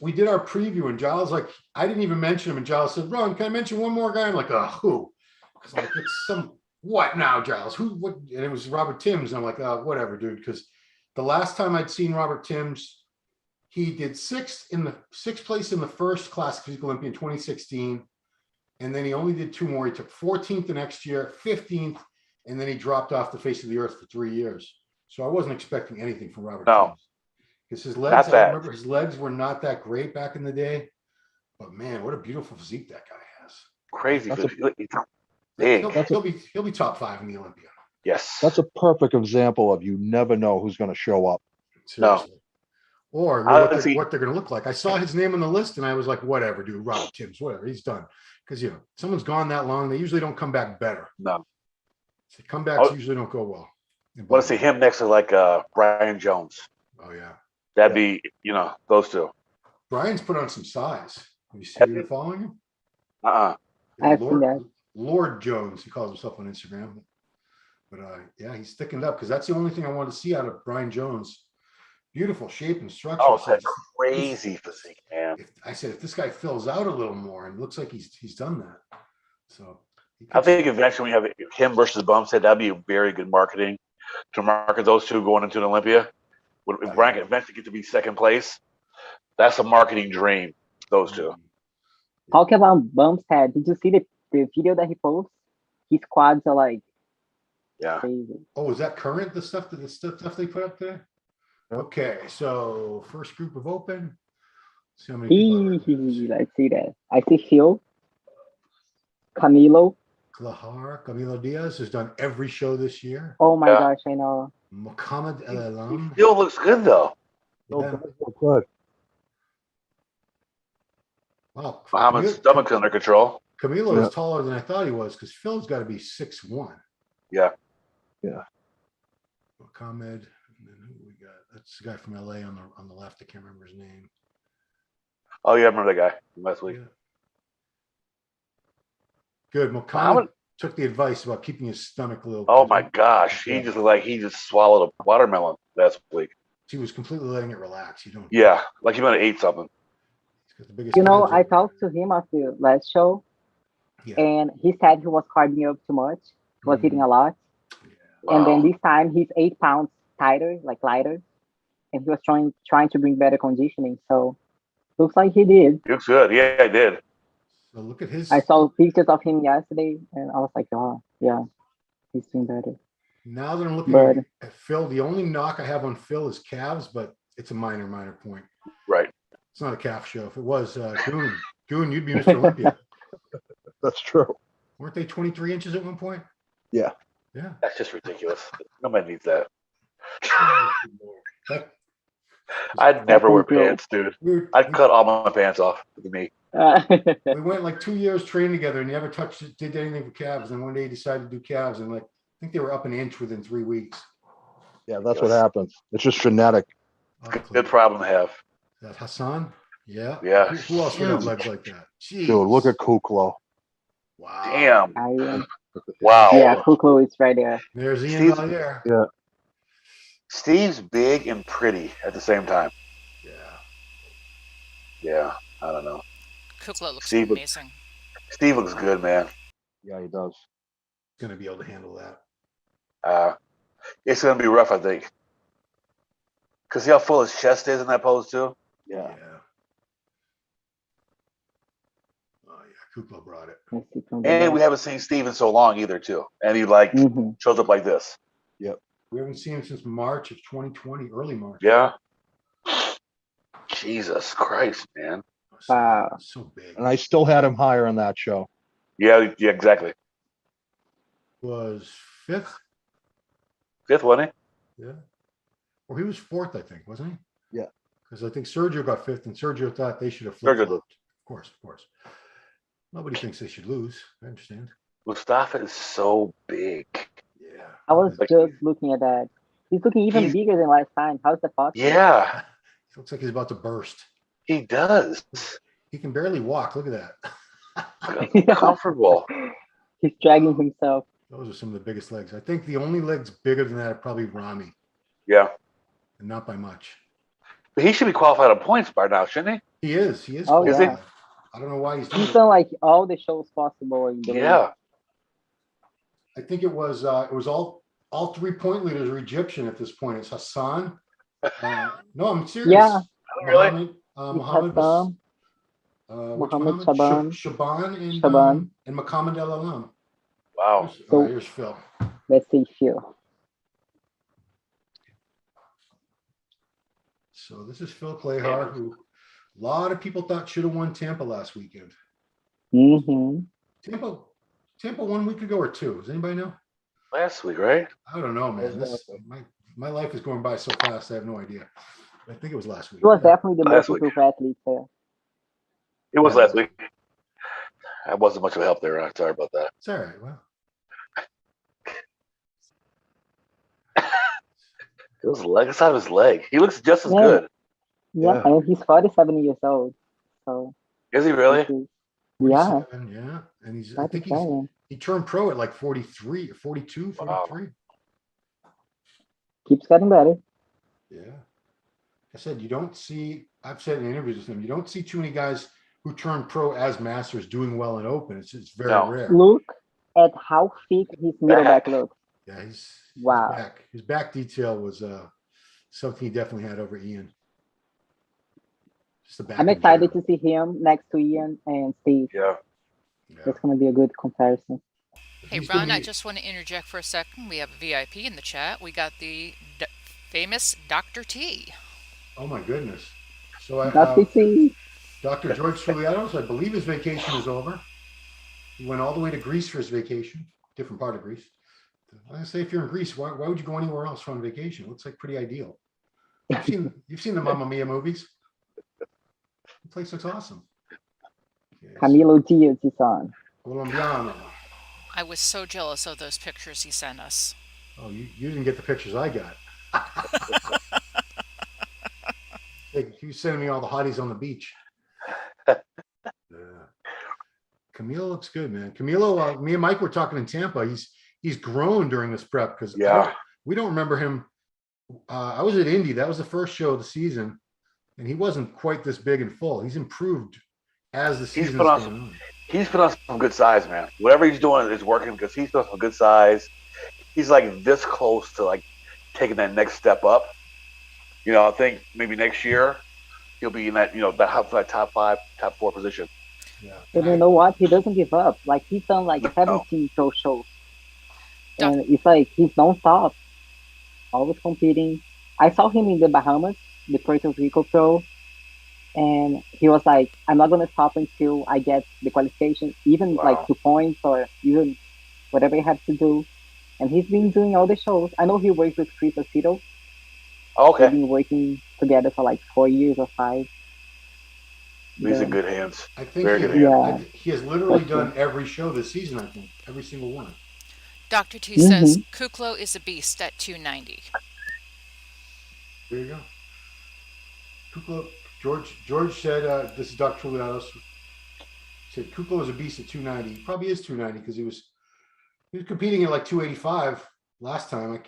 we did our preview and Giles, like, I didn't even mention him, and Giles said, Ron, can I mention one more guy? I'm like, who? Because like it's some what now, Giles? Who what? And it was Robert Timms. And I'm like, whatever, dude. Because the last time I'd seen Robert Timms, he did sixth place in the first Classic Physique Olympia in 2016. And then he only did 2 more. He took 14th the next year, 15th, and then he dropped off the face of the earth for 3 years. So I wasn't expecting anything from Robert No. Timms. Because his legs, Not I that. remember his legs were not that great back in the day. But man, what a beautiful physique that guy has. Crazy. That's He's big. He'll be top 5 in the Olympia. Yes. That's a perfect example of you never know who's going to show up. Seriously. Or I what don't see- what they're going to look like. I saw his name on the list and I was like, whatever, dude, Robert Timms, whatever, he's done. Because, you know, someone's gone that long, they usually don't come back better. No. So comebacks Oh. usually don't go well. Want to see him next to like Brian Jones. Oh, yeah. That'd be, those two. Brian's put on some size. Have you been following him? Uh-uh. I've seen that. Lord Jones, he calls himself on Instagram. But yeah, he's thickened up because that's the only thing I wanted to see out of Brian Jones. Beautiful shape and structure. Oh, I said, that's crazy physique, man. I said, if this guy fills out a little more, and it looks like he's done that. So I think eventually when you have him versus Bumstead, that'd be a very good marketing to market those two going into an Olympia. If Brian can eventually get to be second place, that's a marketing dream. Those two. Talking about Bumstead, did you see the video that he posts? His quads are like crazy. Oh, is that current? The stuff they put up there? Okay, so first group of open. See how many people I see that. I see Phil, Camilo. Camilo Diaz has done every show this year. Oh my gosh, I know. Mohamed El Alam. Still looks good though. Yeah. Good. Wow. Mohamed's stomach's under control. Camilo is taller than I thought he was because Phil's got to be 6'1". Yeah. Mohamed. And then who we got? That's the guy from LA on the left. I can't remember his name. Oh yeah, I remember that guy from last week. Yeah. Good. Mohamed took the advice about keeping his stomach a little. Oh my gosh, he just looked like he just swallowed a watermelon last week. He was completely letting it relax. You don't. Yeah, like he might have ate something. I talked to him after the last show, and he said he was carving up too much. He was eating a lot, and then this time he's 8 pounds tighter, like lighter, and he was trying to bring better conditioning. So looks like he did. Looks good. Yeah, I did. So look at his. I saw pictures of him yesterday, and I was like, oh yeah, he's doing better. Now that I'm looking at Phil, the only knock I have on Phil is calves, but it's a minor point. Right. It's not a calf show. If it was Goon, you'd be Mr. Olympia. That's true. Weren't they 23 inches at one point? Yeah. Yeah. That's just ridiculous. Nobody needs that. I'd never wear pants, dude. I'd cut all my pants off with me. We went like 2 years training together and never did anything for calves. And one day he decided to do calves, and like I think they were up an inch within 3 weeks. Yeah, that's what happens. It's just genetic. Good problem to have. That Hassan? Yeah. Yeah. Who else would have legs like that? Jeez. Dude, look at COELHO. Wow. Damn. Wow. Yeah, COELHO is right there. There's Ian Valier. Yeah. Steve's big and pretty at the same time. Yeah. Yeah. I don't know. COELHO looks amazing. Steve looks good, man. Yeah, he does. He's gonna be able to handle that. It's gonna be rough, I think. Cause see how full his chest is in that pose too. Yeah. Oh yeah, COELHO brought it. And we haven't seen Steve in so long either, too. And he shows up like this. Yep. We haven't seen him since March of 2020, early March. Yeah. Jesus Christ, man. So big. And I still had him higher on that show. Yeah, exactly. Was fifth? Fifth, wasn't he? Yeah. Well, he was fourth, I think, wasn't he? Yeah. Because I think Sergio got fifth, and Sergio thought they should have flip-flopped. Of course. Nobody thinks they should lose. I understand. Mustafa is so big. Yeah. I was just looking at that. He's looking even bigger than last time. How's that possible? Yeah. He looks like he's about to burst. He does. He can barely walk. Look at that. Comfortable. He's dragging himself. Those are some of the biggest legs. I think the only legs bigger than that are probably Rami. Yeah. And not by much. But he should be qualified on points by now, shouldn't he? He is. Oh, is yeah. he? I don't know why he's done like all the shows possible. Yeah. I think it was all 3-point leaders are Egyptian at this point. It's Hassan. No, I'm serious. Yeah. Really? Mohammed Shaban and Mohamed El Alam. Wow. Here's Phil. Let's see Phil. So this is Phil Klejar, who a lot of people thought should have won Tampa last weekend. Tampa 1 week ago or two. Does anybody know? Last week, right? I don't know, man. My life is going by so fast. I have no idea. I think it was last week. He was definitely the most improved athlete there. It was last week. I wasn't much of a help there. Sorry about that. It's all right. Well, it was leg. It's out of his leg. He looks just as good. Yeah, I mean, he's 47 years old. So is he really? Yeah. Yeah, and I think he turned pro at like 43, 42, 43. Keeps getting better. Yeah. I said, you don't see, I've said in interviews with him, you don't see too many guys who turn pro as masters doing well in open. It's very No. rare. Look at how thick his middle back looks. Yeah, Wow. his back detail was something he definitely had over Ian. Just the back I'm in excited general. to see him next to Ian and Steve. Yeah. Yeah. It's gonna be a good comparison. Hey, He's gonna Ron, I be- just want to interject for a second. We have a VIP in the chat. We got the famous Dr. T. Oh my goodness. So Dr. T. Dr. George Soulianos, I believe his vacation is over. He went all the way to Greece for his vacation, different part of Greece. I say, if you're in Greece, why would you go anywhere else on vacation? It looks like pretty ideal. You've seen the Mamma Mia movies. The place looks awesome. Yes. Camilo Diaz is on. Colombiano. I was so jealous of those pictures he sent us. Oh, you didn't get the pictures I got. He was sending me all the hotties on the beach. Camilo looks good, man. Camilo, me and Mike were talking in Tampa. He's grown during this prep because we don't remember him. I was at Indy. That was the first show of the season, and he wasn't quite this big and full. He's improved as the season's gone on. He's put on some good size, man. Whatever he's doing is working because he's put on some good size. He's like this close to like taking that next step up. You know, I think maybe next year he'll be in that, that top 5, top 4 position. Yeah. And you know what? He doesn't give up. Like he's done like 17 pro shows. And it's like he's non-stop. Always competing. I saw him in the Bahamas, the Puerto Rico Pro. And he was like, I'm not gonna stop until I get the qualification, even like 2 points or even whatever you have to do. And he's been doing all the shows. I know he works with Chris Aceto. Okay. They've been working together for like 4 years or 5. He's in good hands. I think he has literally done every show this season, I think. Every single one. Dr. T says COELHO is a beast at 290. There you go. COELHO, George said, this is Dr. Soulianos, said COELHO is a beast at 290. He probably is 290 because he was competing at like 285 last time.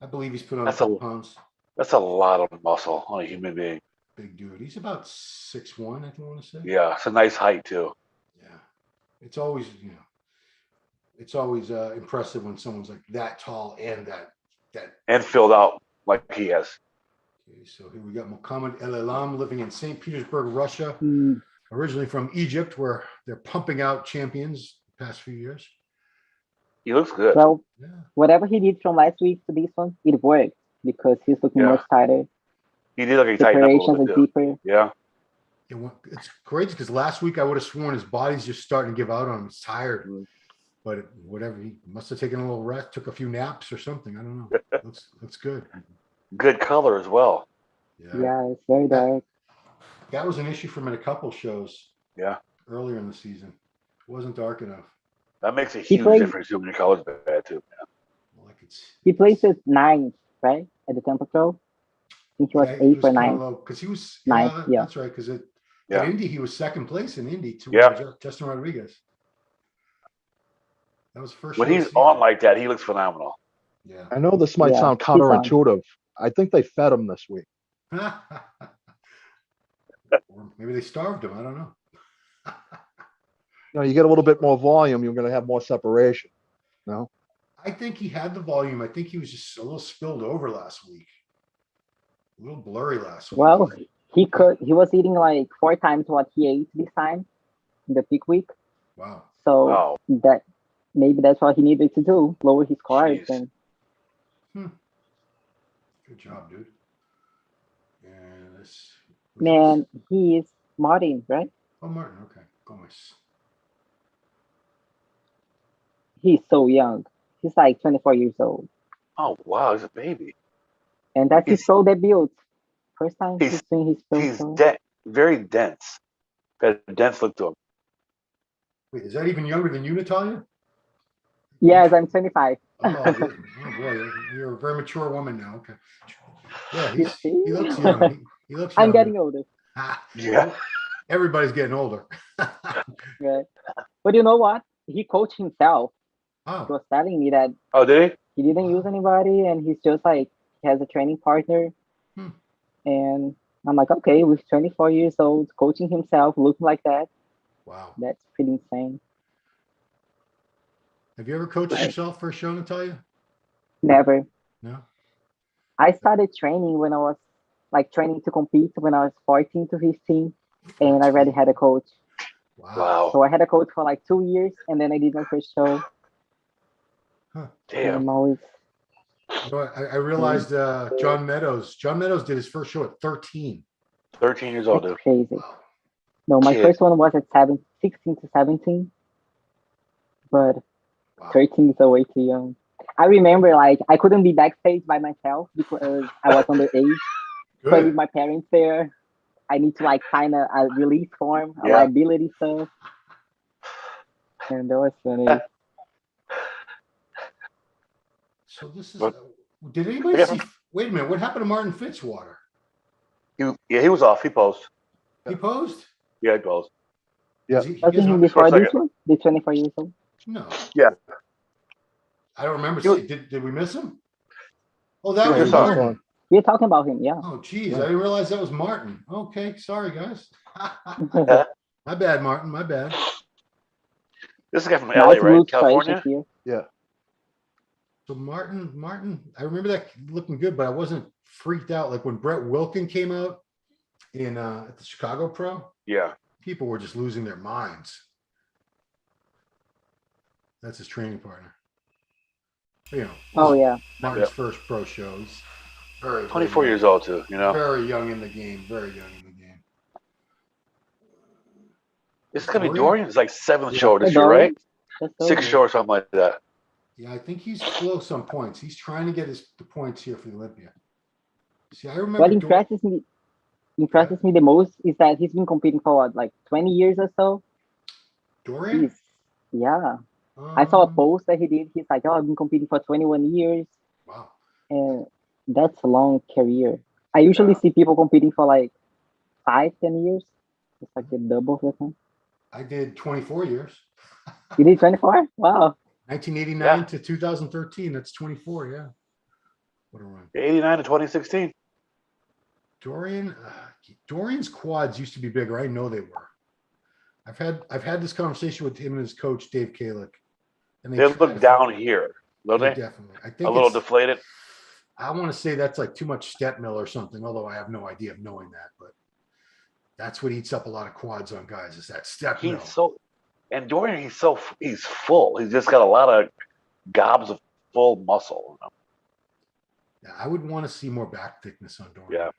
I believe he's put on a couple pounds. That's a lot of muscle on a human being. Big dude. He's about 6'1", I think I want to say. Yeah, it's a nice height too. Yeah. It's always, it's always impressive when someone's like that tall and and filled out like he has. Okay, so here we got Mohammed El Elam living in St. Petersburg, Russia, originally from Egypt, where they're pumping out champions the past few years. He looks good. Well, whatever he did from last week to this one, it worked because he's looking much tighter. He did look like he tightened up a little bit, deeper. Yeah. It's crazy because last week I would have sworn his body's just starting to give out on him. He's tired. But whatever, he must have taken a little rest, took a few naps or something. I don't know. Looks good. Good color as well. Yeah, it's very dark. That was an issue from a couple shows. Yeah. Earlier in the season. It wasn't dark enough. That makes a huge difference when your color's bad too, man. Well, he placed at 9th, right? At the Tampa Pro. I think he was 8th or 9th. Because he was 9th, that's right. Because at Indy, he was 2nd place in Indy to Justin Rodriguez. That was the first. When he's on like that, he looks phenomenal. Yeah. I know this might sound counterintuitive. I think they fed him this week. Or maybe they starved him. I don't know. You get a little bit more volume, you're going to have more separation. No? I think he had the volume. I think he was just a little spilled over last week. A little blurry last week. Well, he was eating like 4 times what he ate this time in the peak week. Wow. So maybe that's what he needed to do, lower his carbs. And good job, dude. And man, he is Martin, right? Oh, Martin. Okay. Gomez. He's so young. He's like 24 years old. Oh, wow. He's a baby. And that's his pro debut. First time he's doing his pro. He's very dense. Got a dense look to him. Wait, is that even younger than you, Natalia? Yes, I'm 25. Oh boy, you're a very mature woman now. Okay. Yeah, he looks young. He looks young. I'm getting older. Yeah. Everybody's getting older. Right. But you know what? He coached himself. Oh. He was telling me that did he didn't use anybody, and he's just like he has a training partner. Hmm. And I'm like, okay, with 24 years old, coaching himself, looking like that, Wow. that's pretty insane. Have you ever coached yourself for a show, Natalia? Never. No? I started training when I was like training to compete when I was 14 to 15, and I already had a coach. Wow. So I had a coach for like 2 years, and then I did my first show. Huh. Damn. I'm always You know what, I realized John Meadows did his first show at 13. 13 years old, that's dude. crazy. Wow. No, my Kid. first one was at 16 to 17, but Wow. 13 is way too young. I remember like I couldn't be backstage by myself because I was underage. So I need Good. my parents there. I need to like sign a release form, a Yeah. liability stuff. And that was funny. So this is, But- did anybody Yeah. see, wait a minute, what happened to Martin Fitzwater? He was off. He posed. He posed? Yeah, he posed. Yeah. He Wasn't has he not- before for a this one? The 24 years old? No. Yeah. I don't remember. He was- Did we miss him? Oh, that Yeah, was he was on. Martin. We're talking about him, yeah. Oh, geez, Yeah. I didn't realize that was Martin. Okay, sorry, guys. My bad, Martin, my bad. This is a guy from Nice LA, right? blue California? striations here. Yeah. So Martin, I remember that looking good, but I wasn't freaked out. Like when Brett Wilkin came out in at the Chicago Pro, Yeah. people were just losing their minds. That's his training partner. You know, Oh yeah. Martin's Yeah. first pro shows. Very 24 young. years old, too, you know? Very young in the game. Very young in the game. This is going to be Dorian? Dorian's like 7th Yeah. show this Hey, year, Dorian. right? That's so 6th good. show or something like that. Yeah, I think he's close on points. He's trying to get the points here for the Olympia. See, I remember What impresses me the most is that he's been competing for what, like 20 years or so. Dorian. Yeah. I saw a Um, post that he did. He's like, oh, I've been competing for 21 years. Wow. And that's a long career. I usually see people competing for like 5-10 years. It's like the double of the time. I did 24 years. You did 24? Wow. 1989 Yeah. to 2013. That's 24. Yeah. What a run. 89 to 2016. Dorian's quads used to be bigger. I know they were. I've had this conversation with him and his coach, Dave Kalick. And They tried look to down figure- here, don't They they? definitely. I A think little it's, deflated. I want to say that's like too much step mill or something, although I have no idea of knowing that, but that's what eats up a lot of quads on guys is that step mill. And Dorian, he's full. He's just got a lot of gobs of full muscle. You know? Yeah, I would want to see more back thickness on Dorian. Yeah.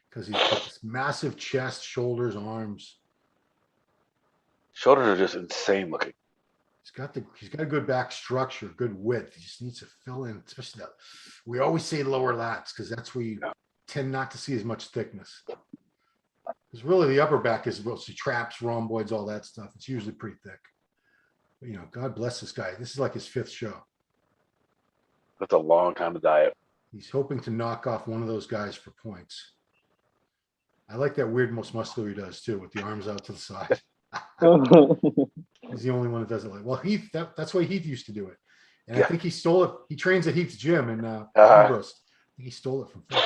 Because he's got this massive chest, shoulders, arms. Shoulders are just insane looking. He's got a good back structure, good width. He just needs to fill in, especially that. We always say lower lats because that's where you tend not to see as much thickness. Because really the upper back is mostly traps, rhomboids, all that stuff. It's usually pretty thick. But, you know, God bless this guy. This is like his 5th show. That's a long time to diet. He's hoping to knock off one of those guys for points. I like that weird most muscular he does too, with the arms out to the side. He's the only one that does it like, well, Heath, that's the way Heath used to do it. And I think he stole it. He trains at Heath's gym in Ambrose. I think he stole it from Phil.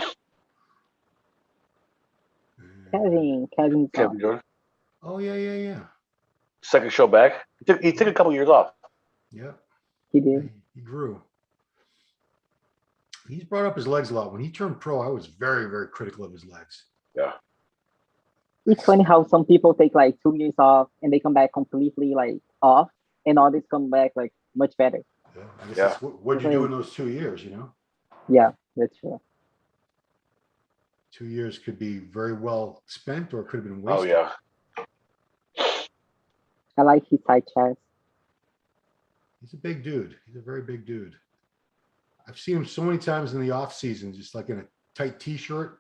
Kevin Jordan. Oh, yeah. 2nd show back. He took a couple years off. Yeah. He did. He grew. He's brought up his legs a lot. When he turned pro, I was very, very critical of his legs. Yeah. It's funny how some people take like 2 years off and they come back completely like off, and others come back like much better. Yeah. I guess that's what'd you do in those 2 years, you know? Yeah, that's true. 2 years could be very well spent or it could have been Oh wasted. yeah. I like his side chest. He's a big dude. He's a very big dude. I've seen him so many times in the off season, just like in a tight t-shirt,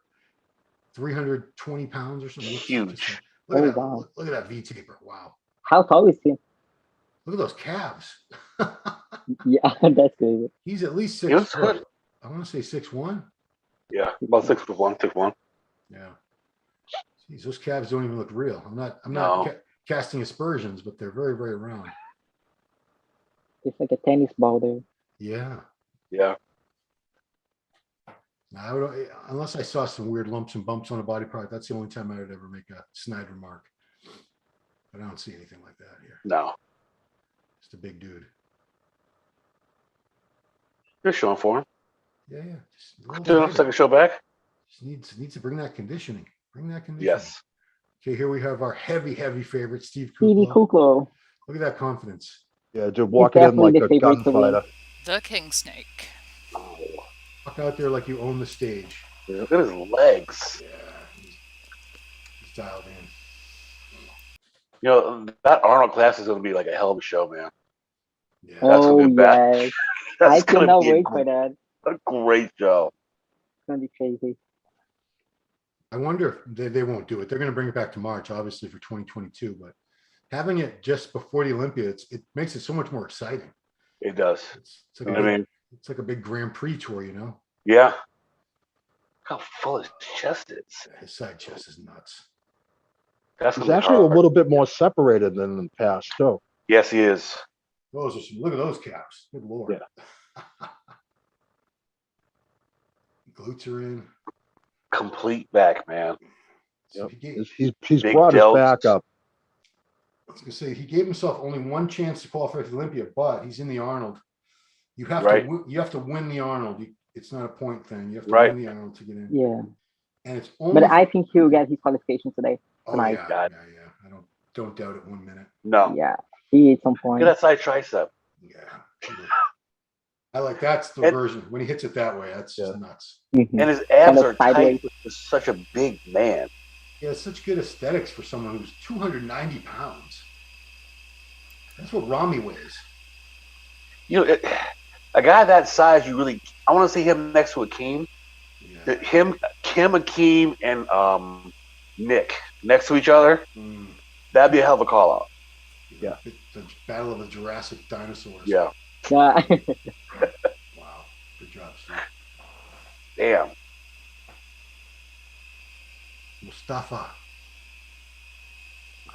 320 pounds or something. Huge. Look at that. Wow. Look at that V taper. Wow. How tall is he? Look at those calves. Yeah, that's good. He's at least He looks 6 foot. good. I want to say 6'1". Yeah. About 6'1", 6'1". Yeah. Jeez, those calves don't even look real. I'm not No. casting aspersions, but they're very, very round. It's like a tennis ball there. Yeah. Yeah. I would, unless I saw some weird lumps and bumps on a body part, that's the only time I would ever make a snide remark. But I don't see anything like that here. No. Just a big dude. You're showing for him. Yeah, yeah. Just a little Do a tighter. second show back. Just needs to bring that conditioning. Bring that conditioning. Yes. Okay, here we have our heavy favorite, Steve Stevie Kukla. Kuklo. Look at that confidence. Yeah, dude, walking in definitely like the a favorite to win. gunfighter. The King Snake. Oh, Walk out there like you own the stage. look at his legs. Yeah, he's dialed in. You know, that Arnold class is going to be like a hell of a show, man. Yeah. That's Oh, gonna be bad. yes. That's I gonna cannot be wait for that. a great show. It's going to be crazy. I wonder if they won't do it. They're going to bring it back to March, obviously, for 2022. But having it just before the Olympia, it makes it so much more exciting. It does. It's like, I mean, it's like a big Grand Prix tour, you know? yeah. How full his chest is. His side chest is nuts. That's He's gonna be actually a hard. little bit more separated than in the past, too. Yes, he is. Those are some, look at those caps. Good Lord. Glutes are in. Complete back, man. So Yep. He's Big brought his delts. back up. I was gonna say he gave himself only one chance to qualify for the Olympia, but he's in the Arnold. You have Right. you have to win the Arnold. It's not a point thing. You have to Right. win the Arnold to get in. Yeah. And it's only. But I think he'll get his qualification today. oh tonight. yeah, God. yeah. I don't doubt it 1 minute. No. Yeah. He at some Look point. at that side tricep. Yeah. I like that's the And- version when he hits it that way. That's just Yeah. nuts. Mhm. And his abs Kind of are tight sideways. with such a big man. Yeah, it's such good aesthetics for someone who's 290 pounds. That's what Rami weighs. You know, a guy that size, I want to see him next to Akeem. Yeah. Kim, Akeem, and Nick next to each other. Mm, That'd be a hell of a call out. Yeah. The battle of the Jurassic dinosaurs. Yeah. Yeah. Wow. Good job, Steve. Damn. Mustafa.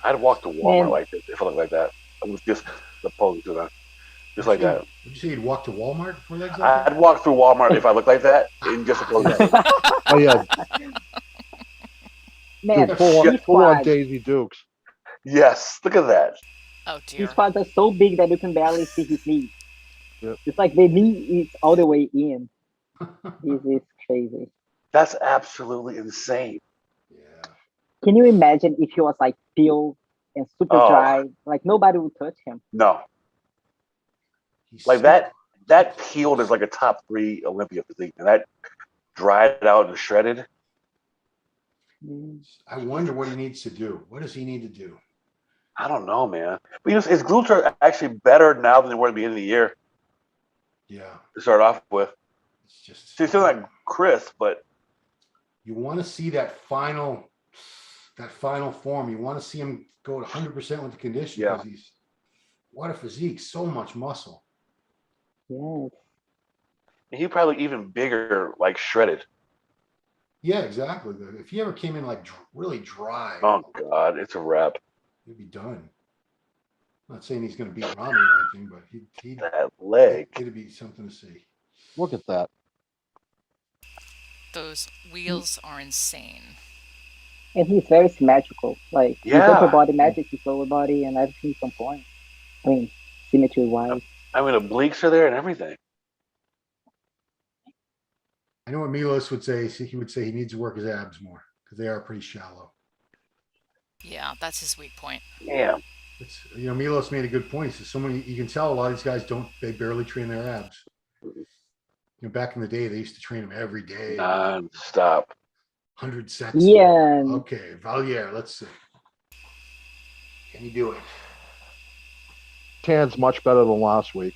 I'd walk to Walmart Man. like this if I looked like that. I was just opposed to that. Just like that. Did you say you'd walk to Walmart for legs like that? I'd walk through Walmart if I looked like that and just opposed to that. Oh, yeah. Man, Dude, his full on quads, Daisy Dukes. Yes. Look at that. Oh dear. his quads are so big that you can barely see his knee. Yep. It's like the knee is all the way in. This is crazy. That's absolutely insane. Yeah. Can you imagine if he was like peeled and super Oh. dry? Like nobody would touch him. No. He's Like so- that peeled is like a top 3 Olympia physique. And that dried out and shredded. I wonder what he needs to do. What does he need to do? I don't know, man. But you know, his glutes are actually better now than they were at the beginning of the year Yeah. to start off with. It's just So he's still not crisp, but you want to see that final form. You want to see him go to 100% with the condition Yeah. because he's what a physique, so much muscle. Yes. he probably even bigger, like shredded. Yeah, exactly. If he ever came in like really dry, Oh God, it's a wrap. he'd be done. I'm not saying he's going to beat Rami or anything, but That leg. it'd be something to see. Look at that. Those wheels are insane. And he's very symmetrical. Like his Yeah. upper body matches his lower body and everything's on point. I mean, symmetry wise. I mean, the obliques are there and everything. I know what Milos would say. He would say he needs to work his abs more because they are pretty shallow. Yeah, that's his weak point. Damn. It's, Milos made a good point. He says you can tell a lot of these guys they barely train their abs. Back in the day, they used to train them every day. Non-stop. 100 sets. Yeah. Okay, Valier, let's see. Can you do it? Tan's much better than last week.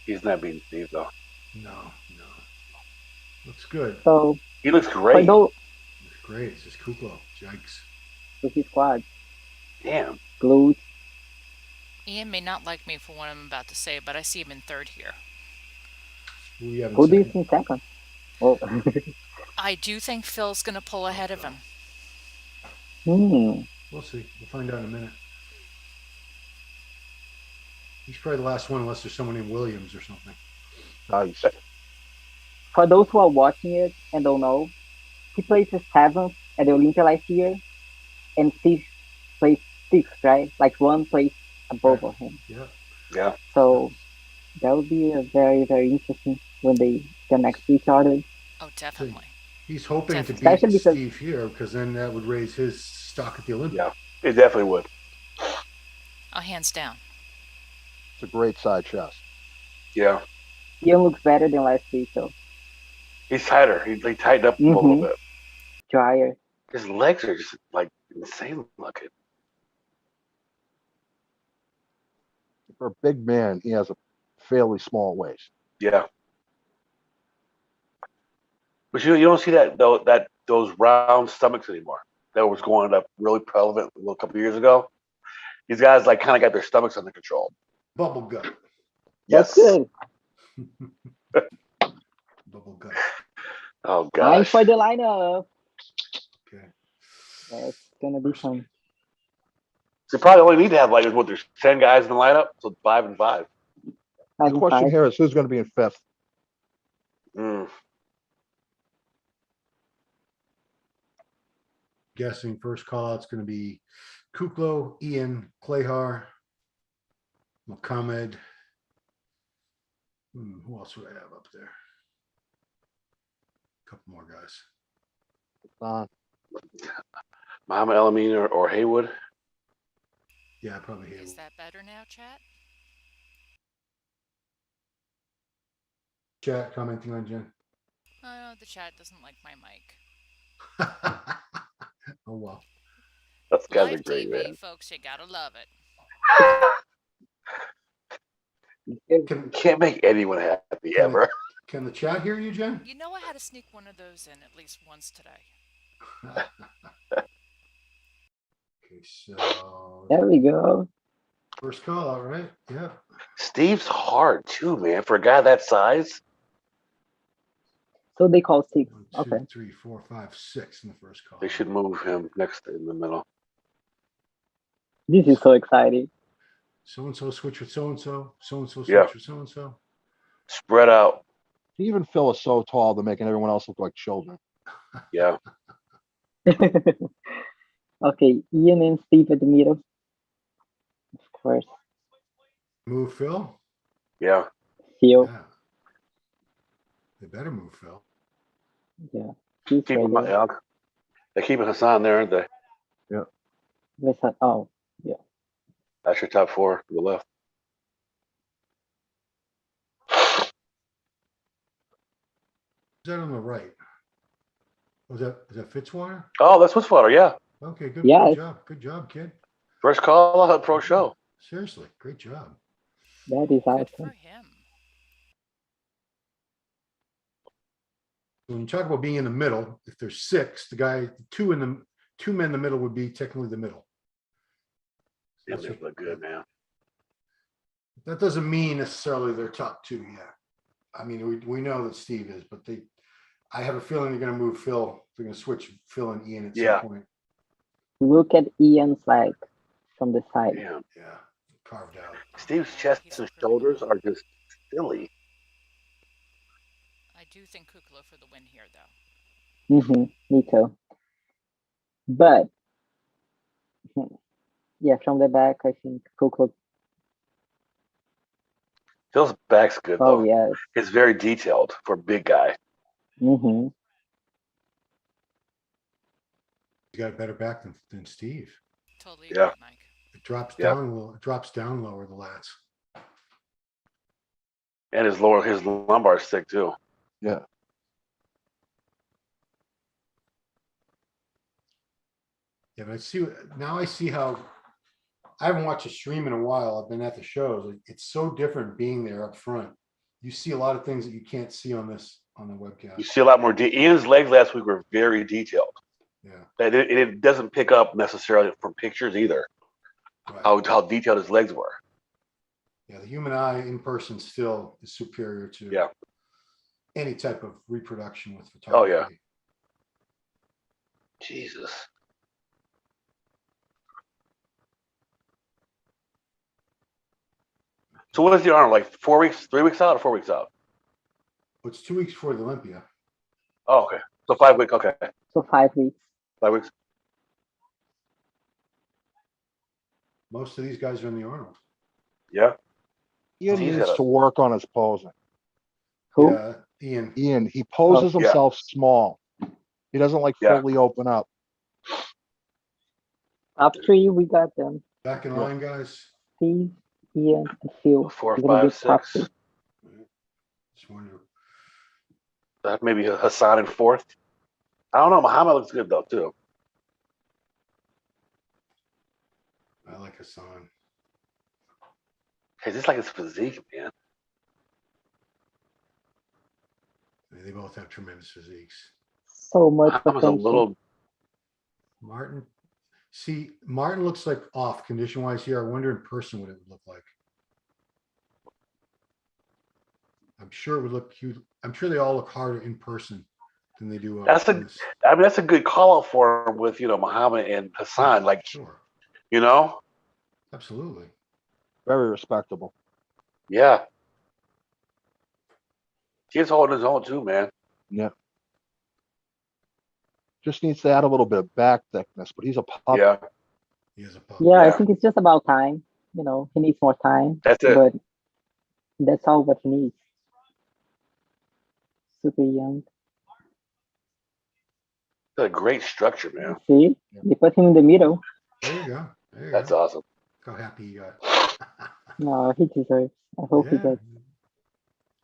He's not being Steve though. No. Looks good. So He looks but great. though Looks great. It's just Kuklo. Yikes. with his quads, Damn. glutes. Ian may not like me for what I'm about to say, but I see him in third here. Who you have in Who do you second? think second? Oh. I do think Phil's gonna pull ahead of him. We'll see. We'll find out in a minute. He's probably the last one unless there's someone named Williams or something. Nice. for those who are watching it and don't know, he placed the 7th at the Olympia last year, and Steve placed 6th, right? Like one place above him. Yeah. Yeah. So that would be a very, very interesting when they get next to each other. Oh, definitely. He's hoping to beat Especially because- Steve here because then that would raise his stock at the Olympia. Yeah, it definitely would. Oh, hands down. It's a great side chest. Yeah. Ian looks better than last week, though. He's tighter. He tightened up a little bit. Drier. His legs are just like insane looking. For a big man, he has a fairly small waist. Yeah. But you don't see that though, those round stomachs anymore. That was going up really prevalent a couple years ago. These guys like kind of got their stomachs under control. Bubble gut. That's good. Bubble gut. Oh Time gosh. for the lineup. Okay. That's gonna be fun. So probably only need to have like what there's 10 guys in the lineup, so 5 and 5. Five The and question five. here is who's going to be in 5th? Guessing first call out's going to be Kuklo, Ian, Klejar, Mohamed. Who else would I have up there? A couple more guys. Muhammad Elamine or Haywood. Yeah, probably Is Haywood. that better now, chat? Chat commenting on Jen. Oh, the chat doesn't like my mic. Oh well. Those guys are Live great, TV, man. folks, you gotta love it. Can't make anyone happy Can ever. Can the chat hear you, Jen? You know I had to sneak one of those in at least once today. Okay, so There we go. first call out, right? Yeah. Steve's hard too, man. For a guy that size. So they call 6. 1, 2, Okay. 3, 4, 5, 6 in the first call. They should move him next in the middle. This is so exciting. So and so switch with so and so. So and so switch Yeah. with so and so. Spread out. Even Phil is so tall, they're making everyone else look like children. Yeah. Okay, Ian and Steve at the middle. Of course. Move Phil. Yeah. Phil. Yeah. They better move Phil. Yeah. He's Keep him, ready. yeah. They're keeping Hassan there, aren't they? Oh, That's your top 4 to the left. Who's that on the right? Was that Fitzwater? Oh, that's Fitzwater, yeah. Okay, good, Yeah. good job. Good job, kid. First call out pro show. Seriously, great job. that is Good for awesome. him. When you talk about being in the middle, if there's 6, the two men in the middle would be technically the middle. Damn, they look good, man. That doesn't mean necessarily they're top 2 yet. I mean, we know that Steve is, but I have a feeling they're going to move Phil. They're going to switch Phil and Ian at some point. Look at Ian's leg from the side. Damn. Yeah, carved out. Steve's chest and shoulders are just silly. I do think Kukla for the win here, though. Me too. But yeah, from the back, I think Coco. Phil's back's good, though. Oh yes. It's very detailed for a big guy. Mm-hmm. You got a better back than Steve. Totally Yeah. agree, Mike. It drops Yeah. down a little. It drops down lower the lats. And his lumbar is thick, too. Yeah. Yeah, but I see how I haven't watched a stream in a while. I've been at the shows. It's so different being there up front. You see a lot of things that you can't see on the webcast. You see a lot more. Ian's legs last week were very detailed. Yeah. It doesn't pick up necessarily from pictures either, Right. how detailed his legs were. Yeah, the human eye in person still is superior to any type of reproduction with photography. Oh, yeah. Jesus. So what is the Arnold, like 4 weeks, 3 weeks out or 4 weeks out? It's 2 weeks before the Olympia. Oh, okay. So 5 weeks. Okay. So 5 weeks. 5 weeks. Most of these guys are in the Arnold. Yeah. Ian He's needs got a- to work on his posing. Who? Yeah, Ian. Ian, he poses yeah. himself small. He doesn't like Yeah. fully open up. Top 3, we got them. Back in line, guys. Steve, Ian, and Phil. 4, We're gonna 5, get top 6. 3. Just wonder. Maybe Hassan in 4th. I don't know. Muhammad looks good though too. I like Hassan. Hey, just like his physique, man. They both have tremendous physiques. So much Muhammad's a potential. little. Martin. See, Martin looks like off condition-wise here. I wonder in person what it would look like. I'm sure it would look cute. I'm sure they all look harder in person than they do. That's a good call out for him with Muhammad and Hassan. Like, Sure. Absolutely. Very respectable. Yeah. He's holding his own too, man. Yeah. Just needs to add a little bit of back thickness, but he's a pup. Yeah. He is a pup. Yeah, I Yeah. think it's just about time. He needs more time. That's it. But that's all what he needs. Super young. It's a great structure, man. See? They put him in the middle. There you go. There you That's go. awesome. Look how happy he got. No, he deserves. I hope he Yeah. does.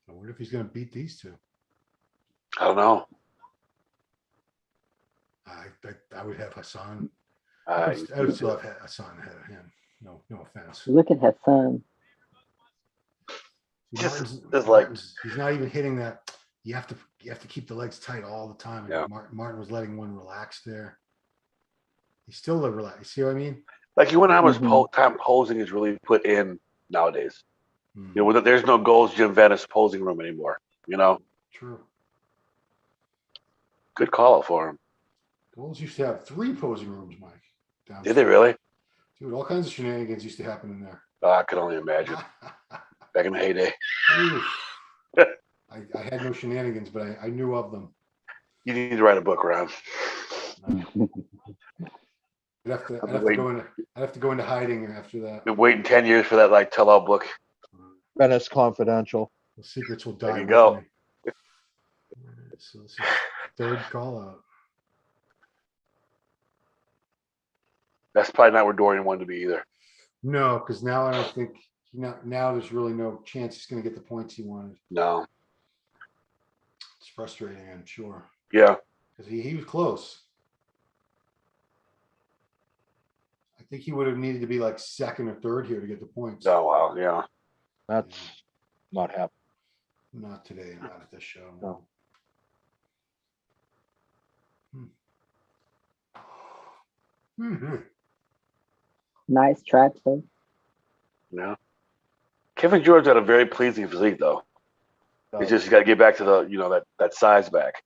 I wonder if he's going to beat these two. I don't know. I would have Hassan. Uh, I would still have Hassan ahead of him. No offense. Look at his son. He's not even hitting that. You have to keep the legs tight all the time. Yeah. Martin was letting one relax there. He's still relaxed. You see what I mean? like you wonder how much Mhm. time posing is really put in nowadays. Hmm. There's no Gold's Gym Venice posing room anymore. True. Good call out for him. Bulls used to have 3 posing rooms, Mike. Did Downstairs. they really? Dude, all kinds of shenanigans used to happen in there. I could only imagine. Back in the heyday. Oof. I had no shenanigans, but I knew of them. You need to write a book, Ron. I'd have to go into hiding after that. Been waiting 10 years for that tell-all book. Venice Confidential. The secrets will There die. you with go. me. So this is third call out. That's probably not where Dorian wanted to be either. No, because now I don't think now there's really no chance he's going to get the points he wanted. No. It's frustrating, I'm sure, Yeah. because he was close. I think he would have needed to be like second or third here to get the points. Oh, wow. Yeah. That's not happening. Not today, not at this show. No. Hmm. Nice track, though. Yeah. Kevin George had a very pleasing physique, though. It's just you got to get back to the that size back.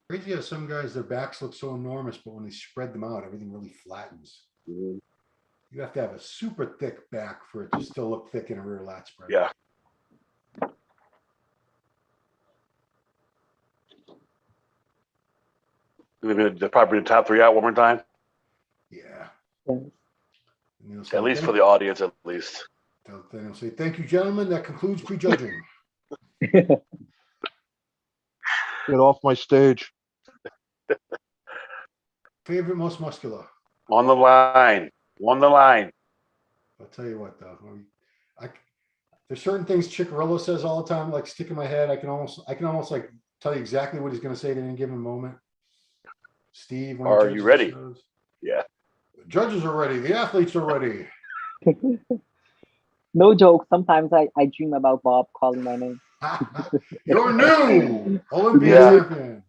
Crazy how some guys, their backs look so enormous, but when they spread them out, everything really flattens. Mhm. You have to have a super thick back for it to still look thick in a rear lat spread. Yeah. They're probably the top 3 out one more time. Yeah. Yes. And they'll say, At least for the audience, at least. They'll say, "Thank you, gentlemen. That concludes prejudging." Get off my stage. Favorite most muscular. On the line. On the line. I'll tell you what, though. There's certain things Chickarillo says all the time, like stick in my head. I can almost like tell you exactly what he's going to say at any given moment. Steve, when he Are judges you the ready? shows. Yeah. The judges are ready. The athletes are ready. No joke. Sometimes I dream about Bob calling my name. You're new Olympian Yeah. champion.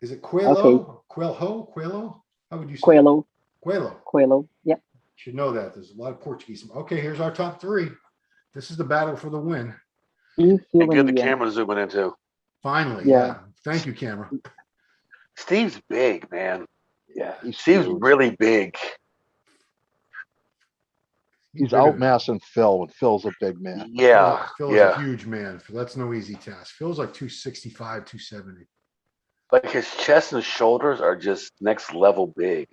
Is it COELHO? Okay. COELHO? How would you say? COELHO. COELHO. Yep. Should know that. There's a lot of Portuguese. Okay, here's our top 3. This is the battle for the win. Steve, Phil, And get the and Ian. camera zooming in too. Finally. Yeah. Yeah. Thank you, camera. Steve's big, man. Yeah, he's Steve's huge. really big. He's bigger than him. outmassing Phil, and Phil's a big man. Yeah, Phil is a huge man. That's no easy task. Phil's like 265, 270. Like his chest and shoulders are just next level big.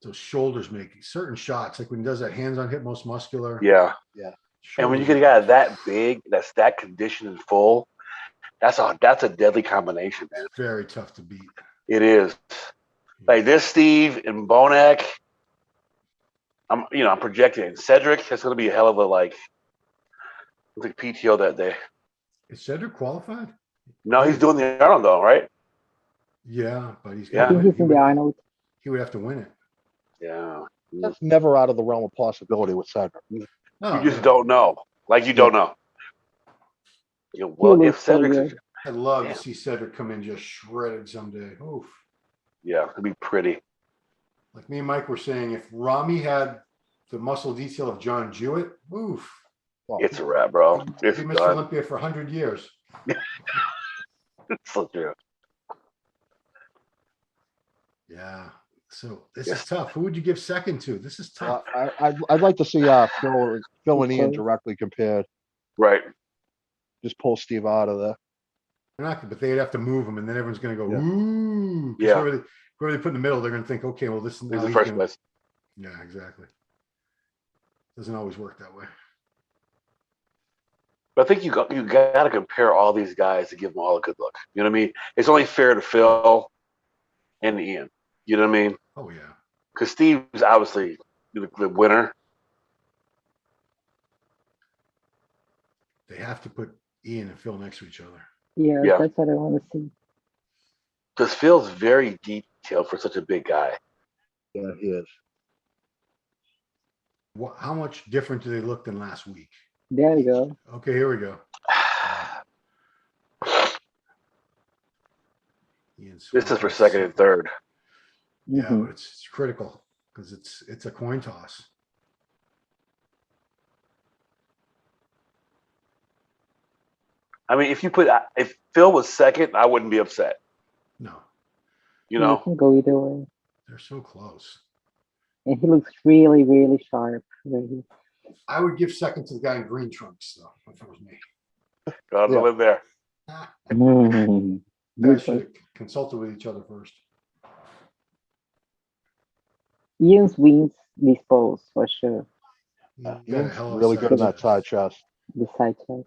Those shoulders make certain shots, like when he does that hands on hip most muscular. Yeah. Yeah. And when you get a guy that big, that's that conditioned and full, that's a deadly combination, man. It's very tough to beat. It is. Like this Steve and Bonac, I'm projecting. And Cedric, that's gonna be a hell of a like PTO that day. Is Cedric qualified? No, he's doing the Arnold though, right? Yeah, but he's Yeah. I think he's in the Arnold. He would have to win it. Yeah. That's never out of the realm of possibility with Cedric. No, You just don't know. Like you don't know. Well, He if looks so Cedric, good. I'd love Damn. to see Cedric come in just shredded someday. Oof. yeah, it'd be pretty. Like me and Mike were saying, if Rami had the muscle detail of John Jewett, oof. Well, It's a wrap, bro. It's He Mr. done. Olympia for 100 years. It's so true. Yeah. So this Yes. is tough. Who would you give second to? This is tough. I'd like to see Phil and Ian directly compared. Right. Just pull Steve out of there. They're not, but they'd have to move him, and then everyone's going to go, Yeah. ooh. 'Cause Yeah. Whoever they put in the middle, they're going to think, okay, well, this is He's now the he's first gonna- place. Yeah, exactly. Doesn't always work that way. But I think you got to compare all these guys to give them all a good look. You know what I mean? It's only fair to Phil and Ian. You know what I mean? Oh yeah. Because Steve's obviously the winner. They have to put Ian and Phil next to each other. Yeah, Yeah. that's what I want to see. Because Phil's very detailed for such a big guy. Yeah, he is. How much different do they look than last week? There you go. Okay, here we go. This is for second and third. Yeah, Mhm. but it's critical because it's a coin toss. I mean, if Phil was second, I wouldn't be upset. No, You You know? can go either way. they're so close. And he looks really, really sharp. Really. I would give second to the guy in green trunks, though, if it was me. Gotta Yeah. live there. Mm. Guys Beautiful. should have consulted with each other first. Ian's wins this pose for sure. He got a Ian's hell of a really side good in that chest. side chest. The side check.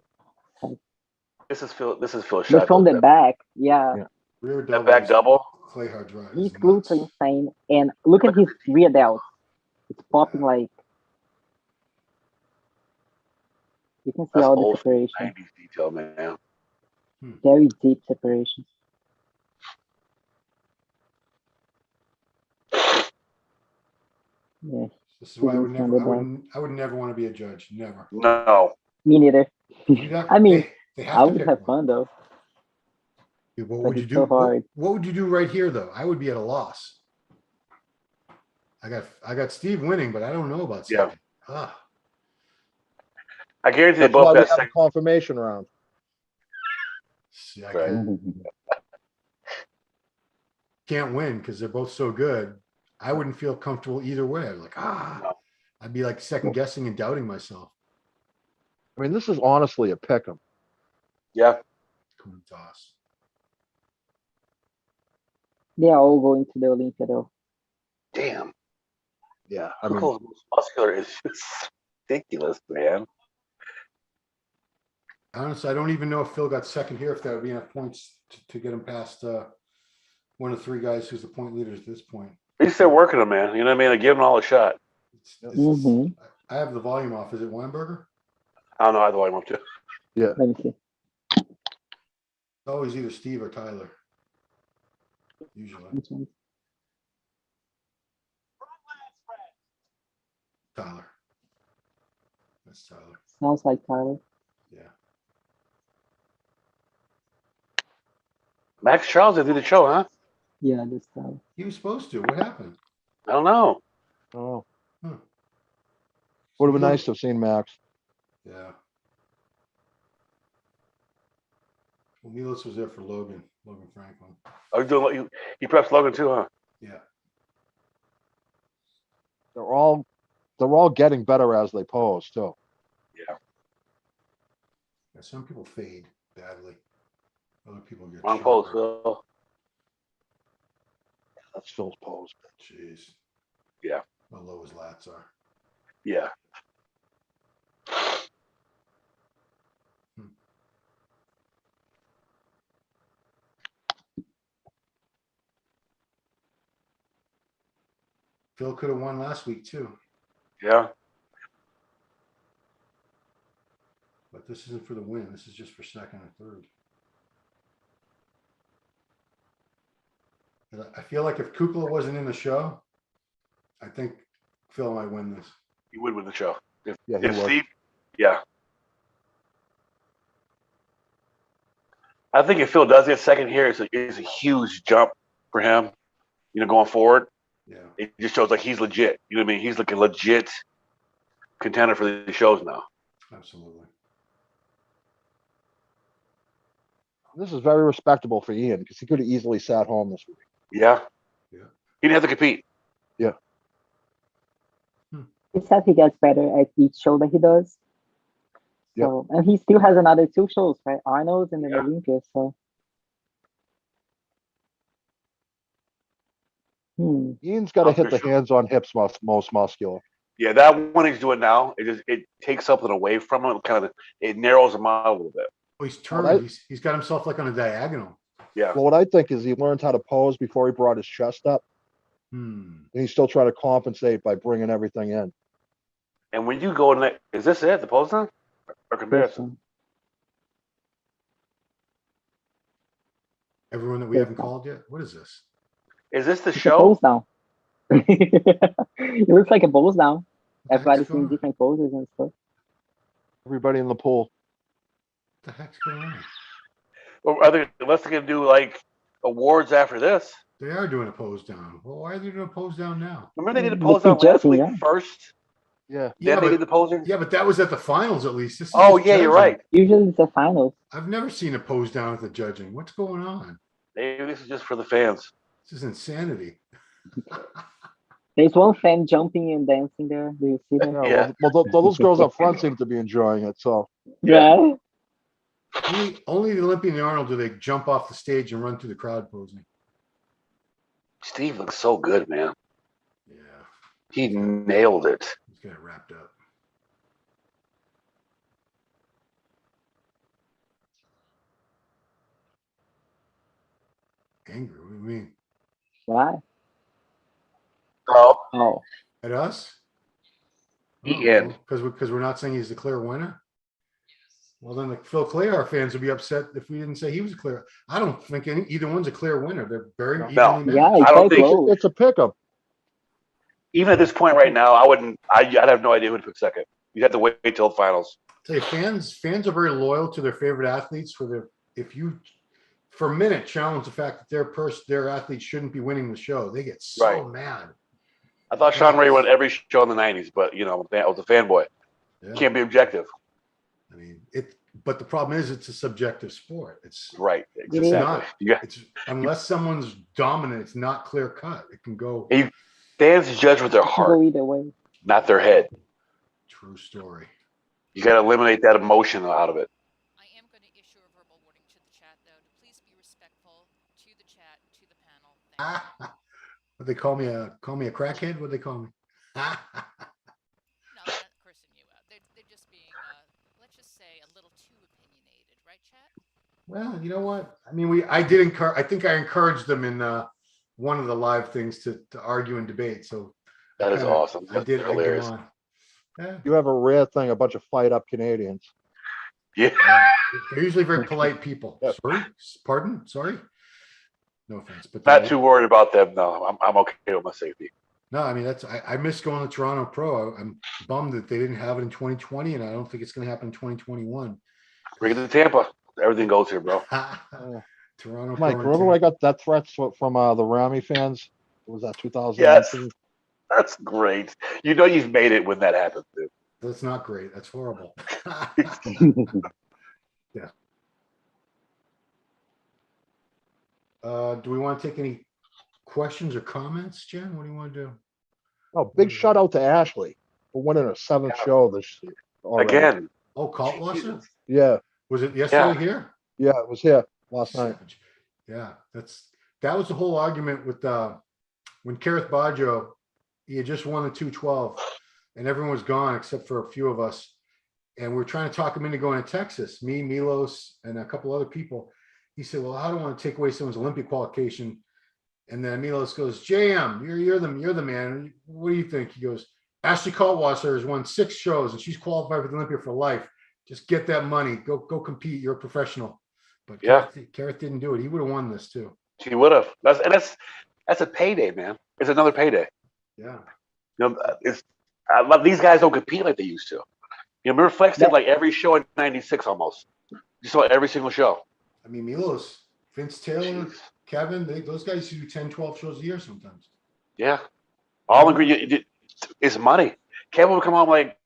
This is Phil But shot. from the back, yeah, Yeah. Rear That double. back double. Klejar drive. his is glutes are nuts. insane. And look at his rear delts. It's popping like you can see That's all the old school separation. 90s detail, man. Very deep separation. Yeah, This is why I would Physics on never. the I would never want to be a judge. Never. No. me neither. You'd have- I mean, they I have to would pick have one. fun though. Dude, what but would you it's do? so hard. What would you do right here, though? I would be at a loss. I got Steve winning, but I don't know about Yeah. second. Ah, I guarantee they That's why both we got have a second. confirmation round. see, I Right. can't win because they're both so good. I wouldn't feel comfortable either way. I'd be like, No. I'd be like second guessing and doubting myself. I mean, this is honestly a pick 'em. Yeah. Coin toss. They are all going to the Olympia though. Damn. Yeah, I mean, Coco's Muscular is just ridiculous, man. Honestly, I don't even know if Phil got second here, if that would be enough points to get him past one of the three guys who's the point leaders at this point. At least they're working them, man. You know what I mean? They give them all a shot. Mhm. I have the volume off. Is it Weinberger? I don't know either way I want to. Let me see. It's always either Steve or Tyler. Usually. Which one? Tyler. That's Tyler. Sounds like Tyler. Yeah. Max Charles did do the show, huh? Yeah, that's Tyler. He was supposed to. What happened? I don't know. oh, Hmm. would have been nice to have seen Max. Yeah. Well, Milos was there for Logan Franklin. Oh, you preps Logan too, huh? Yeah. They're all they're all getting better as they pose too. Yeah. Yeah, some people fade badly. Other people get Wrong shot pose, right. Phil. That's Phil's pose. Jeez. Yeah. How low his lats are. Yeah. Phil could have won last week too, Yeah. but this isn't for the win. This is just for second and third. And I feel like if Kukla wasn't in the show, I think Phil might win this. He would win the show. Yeah, he If would. Steve, yeah. I think if Phil does get second here, it's a huge jump for him, going forward. Yeah. It just shows like he's legit. You know what I mean? He's like a legit contender for these shows now. Absolutely. This is very respectable for Ian because he could have easily sat home this week. Yeah. Yeah. He didn't have to compete. He says he gets better at each show that he does. Yep. So, and he still has another 2 shows, right? Arnold and then Yeah. Olympia. So, Ian's got to hit the Official. hands on hips most muscular. Yeah, that one he's doing now, it takes something away from him. It narrows him out a little bit. Oh, he's turned. He's got himself like on a diagonal. Yeah. Well, what I think is he learned how to pose before he brought his chest up, and he's still trying to compensate by bringing everything in. And when you go in that, is this it? The pose now? Or comparison? Everyone that we haven't called yet. What is this? Is this the it's a show? pose now. It looks like a pose now. What the Everybody's heck's going doing on? different poses and stuff. Everybody in the pool. What the heck's going on? Or unless they're gonna do like awards after this. They are doing a pose down. Well, why are they doing a pose down now? Remember they did a The pose down last suggestion, week yeah. first? Yeah. Yeah, Then they but, did the posing? yeah, but that was at the finals at least. This is Oh just yeah, you're judging. right. Usually it's the finals. I've never seen a pose down at the judging. What's going on? Maybe this is just for the fans. This is insanity. There's one fan jumping and dancing there. Do you see that? Yeah. Yeah. Well, those girls up front seem to be enjoying it. So Yeah. Only the Olympian and Arnold do they jump off the stage and run through the crowd posing. Steve looks so good, man. Yeah, He nailed it. he's got it wrapped up. Angry? What do you mean? Why? Oh, Oh. At us? Ian. Because we're not saying he's the clear winner. Well, then the Phil Klejar fans would be upset if we didn't say he was clear. I don't think either one's a clear winner. They're very No. evenly matched. Yeah, I don't quite think- close. it's a pickup. even at this point right now, I'd have no idea who to pick second. You'd have to wait till the finals. Tell you, fans are very loyal to their favorite athletes. If you for a minute challenge the fact that their athletes shouldn't be winning the show, they get so Right. mad. I thought Sean Ray won every show in the 90s, but I was a fanboy. Yeah. Can't be objective. I mean, but the problem is it's a subjective sport. It's Right. It is. Exactly. not. Yeah. It's unless someone's dominant, it's not clear cut. It can go. Fans judge with their It can heart, go either way. not their head. True story. You got to eliminate that emotion out of it. I am going to issue a verbal warning to the chat, though, to please be respectful to the chat, to the panel. Thank you. What they call me a crackhead? What they call me? No, I'm not cursing you out. They're just being, let's just say, a little too opinionated, right, chat? Well, you know what? I mean, I think I encouraged them in one of the live things to argue and debate. So That is kinda- awesome. I That's did. hilarious. Yeah. You have a rare thing, a bunch of fight up Canadians. Yeah. They're usually very polite people. Yep. Sorry, pardon, sorry. No offense, but Not too worried about them, no. I'm okay with my safety. No, I mean I miss going to Toronto Pro. I'm bummed that they didn't have it in 2020, and I don't think it's going to happen in 2021. Bring it to Tampa. Everything goes here, bro. Toronto Mike, Pro. remember I got death threats from the Rami fans? What was that 2000? Yes. That's great. You've made it when that happens, dude. That's not great. That's horrible. Yeah. Do we want to take any questions or comments, Jen? What do you want to do? Oh, big shout out to Ashley. for winning her 7th show this year already. Again. Oh, Kaltwasser? Yeah, Was it yesterday here? yeah, it was here last night. Savage. Yeah, that was the whole argument with when Kareth Baggio, he had just won the 212 and everyone was gone except for a few of us. And we're trying to talk him into going to Texas, me, Milos, and a couple other people. He said, well, I don't want to take away someone's Olympic qualification. And then Milos goes, JM, you're the man. What do you think? He goes, Ashley Kaltwasser has won 6 shows and she's qualified for the Olympia for life. Just get that money. Go compete. You're a professional. But Yeah, Kareth didn't do it. He would have won this too. she would have. That's a payday, man. It's another payday. Yeah. You know, these guys don't compete like they used to. You know, remember Flex did like every show in '96 almost. You saw every single show. I mean, Milos, Vince Taylor, Jeez. Kevin, those guys used to do 10, 12 shows a year sometimes. Yeah, all agree. It's money. Kevin would come home like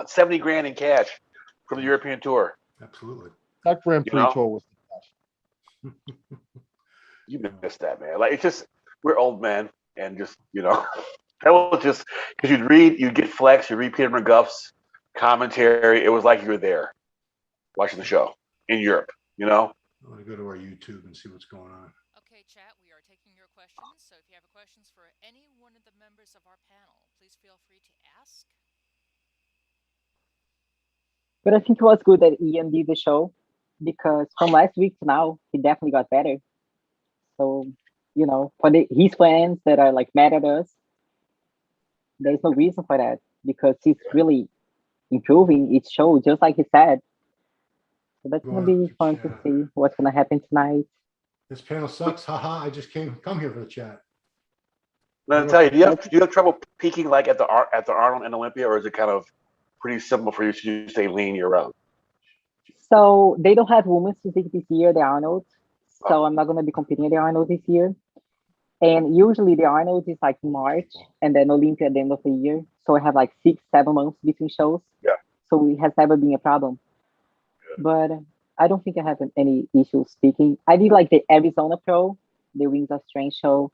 70 grand in cash from the European tour. Absolutely. That Grand You Prix know? tour was the best. You missed that, man. Like, it's just, we're old men, and just, you know, that was just because you'd get Flex, you read Peter McGuff's commentary. It was like you were there watching the show in Europe. You know. I want to go to our YouTube and see what's going on. Okay, chat, we are taking your questions. So if you have questions for any one of the members of our panel, please feel free to ask. But I think it was good that Ian did the show because from last week to now, he definitely got better. So, you know, for his fans that are like mad at us, there's no reason for that because he's really improving each show, just like he said. So that's going to be fun to see what's going to happen tonight. This panel sucks. Haha, I just come here for the chat. Let me tell you, do you have trouble peaking like at the Arnold and Olympia, or is it kind of pretty simple for you to stay lean year round? So they don't have women's physique this year, the Arnold. So I'm not going to be competing at the Arnold this year. And usually the Arnold is like March and then Olympia at the end of the year. So I have like 6-7 months between shows. Yeah. So it has never been a problem. Yeah. But I don't think I have any issues speaking. I did like the Arizona Pro, the Wings of Strength show,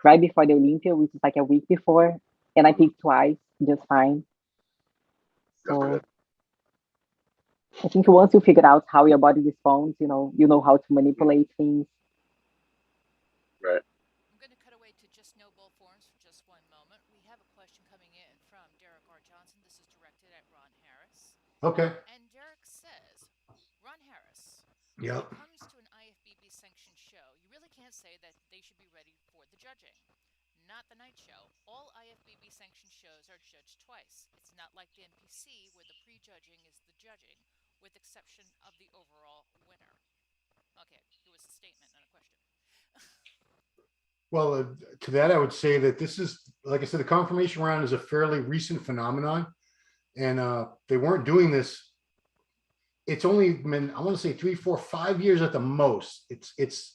right before the Olympia, which is like a week before. And I peaked twice, just fine. So I think once you figure out how your body responds, you know how to manipulate things. Right. I'm going to cut away to just no bull forms for just one moment. We have a question coming in from Derek R. Johnson. This is directed at Ron Harris. Okay. And Derek says, Ron Harris, yep. When it comes to an IFBB sanctioned show, you really can't say that they should be ready for the judging. Not the night show. All IFBB sanctioned shows are judged twice. It's not like the NPC where the prejudging is the judging, with exception of the overall winner. Okay, it was a statement, not a question. Well, to that, I would say that this is, like I said, the confirmation round is a fairly recent phenomenon. And they weren't doing this. It's only been, I want to say 3, 4, 5 years at the most. It's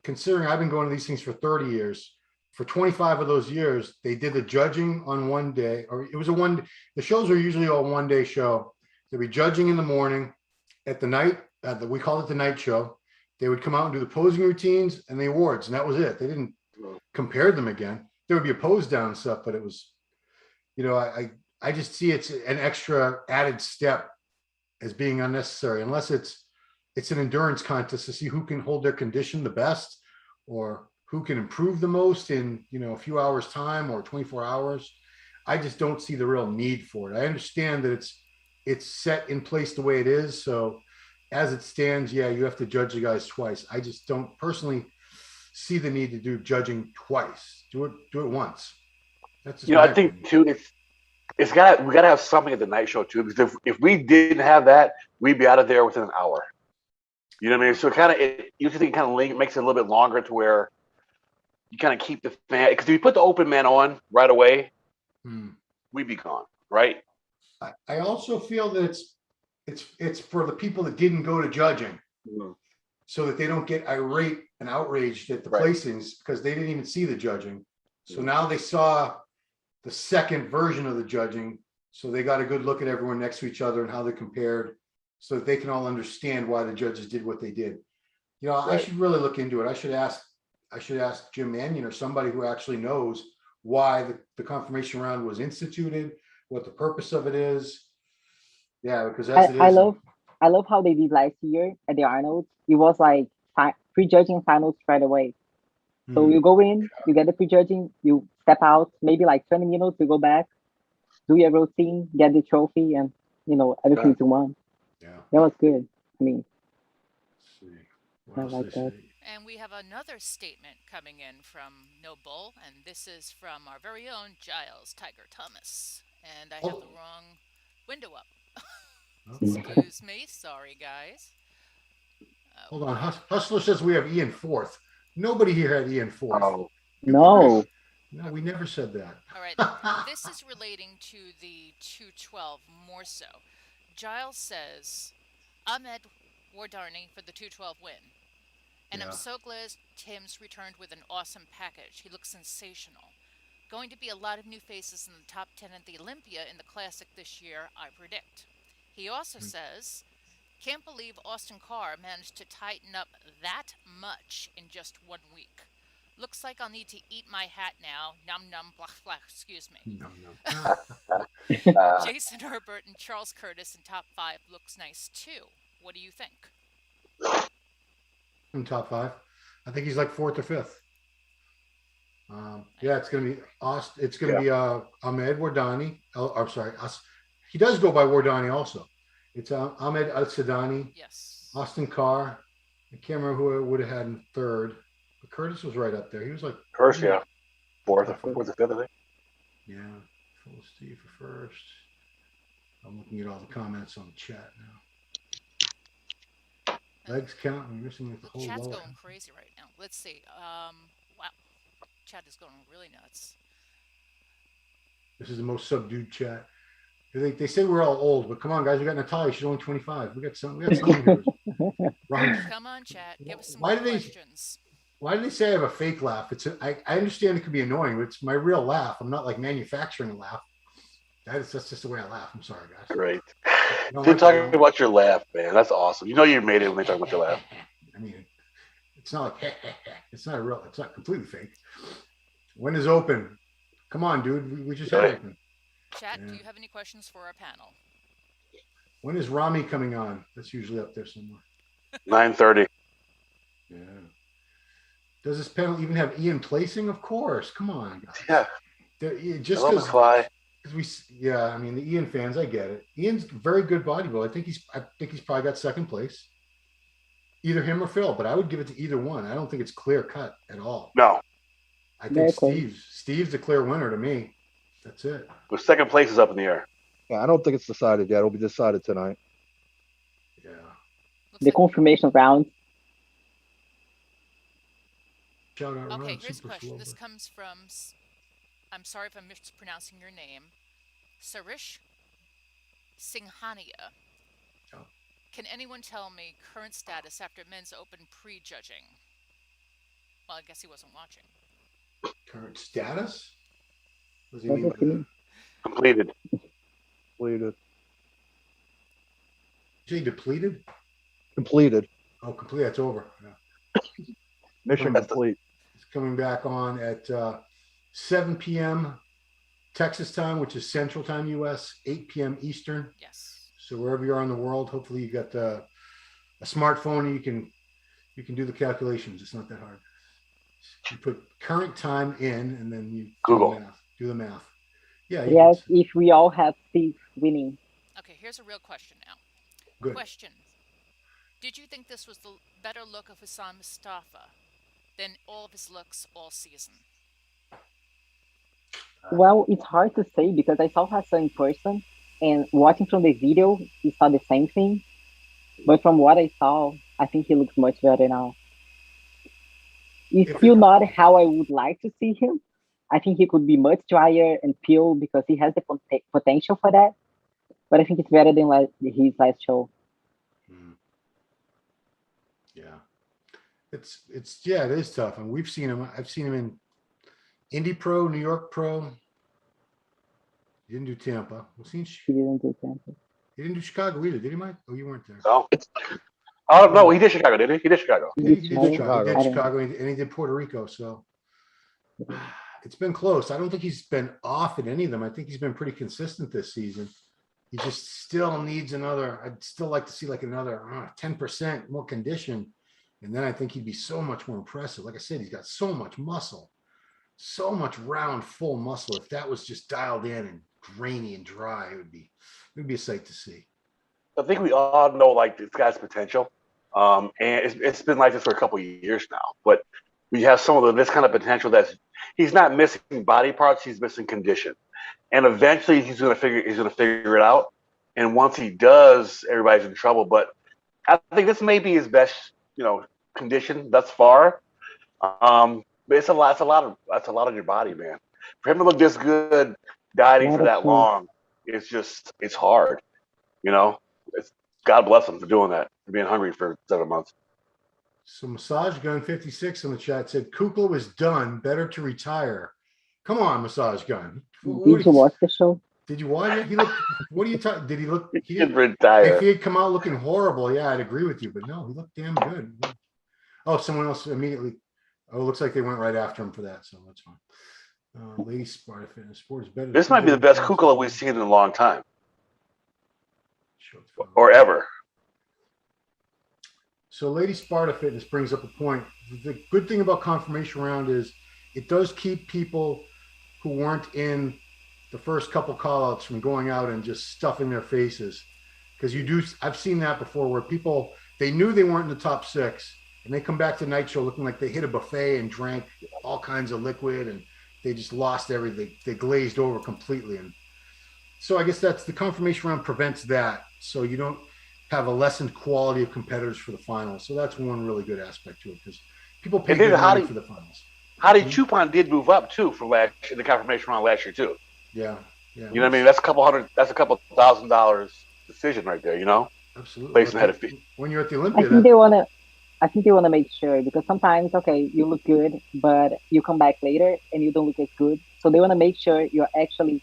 considering I've been going to these things for 30 years. For 25 of those years, they did the judging on one day, or it was the shows are usually a one-day show. They'd be judging in the morning. At the night, we call it the night show. They would come out and do the posing routines and the awards, and that was it. They didn't compare them again. There would be a pose down stuff, but it was, I just see it's an extra added step as being unnecessary, unless it's an endurance contest to see who can hold their condition the best, or who can improve the most in, a few hours time or 24 hours. I just don't see the real need for it. I understand that it's set in place the way it is. So as it stands, yeah, you have to judge the guys twice. I just don't personally see the need to do judging twice. Do it once. That's just I think too, we gotta have something at the night show too, because if we didn't have that, we'd be out of there within an hour. You know what I mean? So it usually kind of makes it a little bit longer to where you kind of keep the fan, because if you put the open man on right away, we'd be gone, right? I also feel that it's for the people that didn't go to judging, so that they don't get irate and outraged at the placings because they didn't even see the judging. So now they saw the second version of the judging, so they got a good look at everyone next to each other and how they compared, so that they can all understand why the judges did what they did. I should really look into it. I should ask Jim Mannion or somebody who actually knows why the confirmation round was instituted, what the purpose of it is. Yeah, because that's it I is. love how they did last year at the Arnold. It was like prejudging finals right away. So Hmm. you go in, you get the prejudging, you step out, maybe like 20 minutes, you go back, do your routine, get the trophy, and everything's won. Yeah. That was good. I mean, Let's see. What I else like they that. say? And we have another statement coming in from No Bull, and this is from our very own Giles Tiger Thomas. And I have the wrong window up. Excuse me. Sorry, guys. Hold on. Hustler says we have Ian fourth. Nobody here had Ian fourth. Oh, No. No, we never said that. All right. This is relating to the 212 more so. Giles says, Ahmed Wardarni for the 212 win. And I'm Yeah. so glad Tim's returned with an awesome package. He looks sensational. Going to be a lot of new faces in the top 10 at the Olympia in the Classic this year, I predict. He also says, can't believe Austin Carr managed to tighten up that much in just 1 week. Looks like I'll need to eat my hat now. Num num blah blah, excuse me. No. Jason Herbert and Charles Curtis in top 5 looks nice too. What do you think? In top 5. I think he's like 4th or 5th. Yeah, it's gonna be it's gonna be Ahmed Wardani. Oh, I'm sorry. He does go by Wardani also. It's Ahmed Al-Sadani. Yes. Austin Carr. I can't remember who I would have had in 3rd. But Curtis was right up there. He was like Curtis, yeah. 4th or 5th, I think. Yeah. Full Steve for 1st. I'm looking at all the comments on the chat now. Legs count. I'm missing like the whole Chat's lower. going crazy right now. Let's see. Wow. Chat is going really nuts. This is the most subdued chat. They say we're all old, but come on, guys. We got Natalia. She's only 25. We got some here. Come on, chat. Give us some Why more do they- questions. Why do they say I have a fake laugh? I understand it could be annoying, but it's my real laugh. I'm not like manufacturing a laugh. That's just the way I laugh. I'm sorry, guys. Great. don't They're like talking it, about your laugh, man. That's awesome. You know you made it when they talk about your laugh. I mean, it's not like it's not real. It's not completely fake. When is open? Come on, dude. We just had Right. open. Chat, Yeah. do you have any questions for our panel? When is Rami coming on? That's usually up there somewhere. 9:30. Yeah. Does this panel even have Ian placing? Of course. Come on, guys. Yeah. Just Hello, because McFly. I mean the Ian fans, I get it. Ian's very good bodybuilder. I think he's probably got 2nd place. Either him or Phil, but I would give it to either one. I don't think it's clear cut at all. No, I think Very cool. Steve's the clear winner to me. That's it. but 2nd place is up in the air. Yeah, I don't think it's decided yet. It'll be decided tonight. Yeah. Looks The like, confirmation round. Shout out okay, Ron, here's a super question. slow, This but- comes from, I'm sorry if I'm mispronouncing your name, Sarish Singhania. Oh. Can anyone tell me current status after men's open prejudging? Well, I guess he wasn't watching. Current status? What does he What mean does by he that? mean? Completed. Completed. Is he depleted? Completed. Oh, complete. That's over. Yeah. Mission That's the- complete. It's coming back on at 7 p.m. Texas time, which is Central Time US, 8 p.m. Eastern. Yes. So wherever you are in the world, hopefully you got a smartphone and you can do the calculations. It's not that hard. You put current time in and then you Google. do the math. Yeah. Yes, if we all have Steve winning. Okay, here's a real question now. Good. Question. Did you think this was the better look of Hassan Mustafa than all of his looks all season? Well, it's hard to say because I saw Hassan in person and watching from the video, it's not the same thing. But from what I saw, I think he looks much better now. It's still not how I would like to see him. I think he could be much drier and peel because he has the potential for that. But I think it's better than his last show. Yeah. It is tough. And we've seen him. I've seen him in Indy Pro, New York Pro. He didn't do Tampa. He didn't do Tampa. He didn't do Chicago either, did he, Mike? Oh, you weren't there. No. Oh no, he did Chicago, did he? He did Chicago. He did Chicago. I He did don't Chicago and he did Puerto Rico. So It's been close. I don't think he's been off in any of them. I think he's been pretty consistent this season. He just still needs another. I'd still like to see like another 10% more condition. And then I think he'd be so much more impressive. Like I said, he's got so much muscle, so much round, full muscle. If that was just dialed in and grainy and dry, it would be a sight to see. I think we all know like this guy's potential. And it's been like this for a couple of years now. But we have some of this kind of potential that's he's not missing body parts, he's missing condition. And eventually he's gonna figure it out. And once he does, everybody's in trouble. But I think this may be his best, condition thus far. But it's a lot on your body, man. For him to look this good dieting for that long, it's hard. It's God bless him for doing that, for being hungry for 7 months. So Massage Gun 56 in the chat said COELHO is done. Better to retire. Come on, Massage Gun. Did you watch the show? Did you watch it? He looked. What are you talking? Did he look? He did retire. If he had come out looking horrible, yeah, I'd agree with you. But no, he looked damn good. Oh, someone else immediately. Oh, it looks like they went right after him for that, so that's fine. Lady Sparta Fitness Sport is better. This might be the best COELHO we've seen in a long time, or ever. So Lady Sparta Fitness brings up a point. The good thing about Confirmation Round is it does keep people who weren't in the first couple call-outs from going out and just stuffing their faces. Because I've seen that before where people, they knew they weren't in the top 6 and they come back to night show looking like they hit a buffet and drank all kinds of liquid and they just lost everything. They glazed over completely. And so I guess that's the Confirmation Round prevents that. So you don't have a lessened quality of competitors for the finals. So that's one really good aspect to it because people pay good money for the finals. Hadi Chupon did move up too from in the Confirmation Round last year too. Yeah. You know what I mean? That's a couple $1,000 decision right there, Absolutely. Placing ahead of feet. When you're at the Olympia, I think they wanna make sure because sometimes you look good, but you come back later and you don't look as good. So they wanna make sure you're actually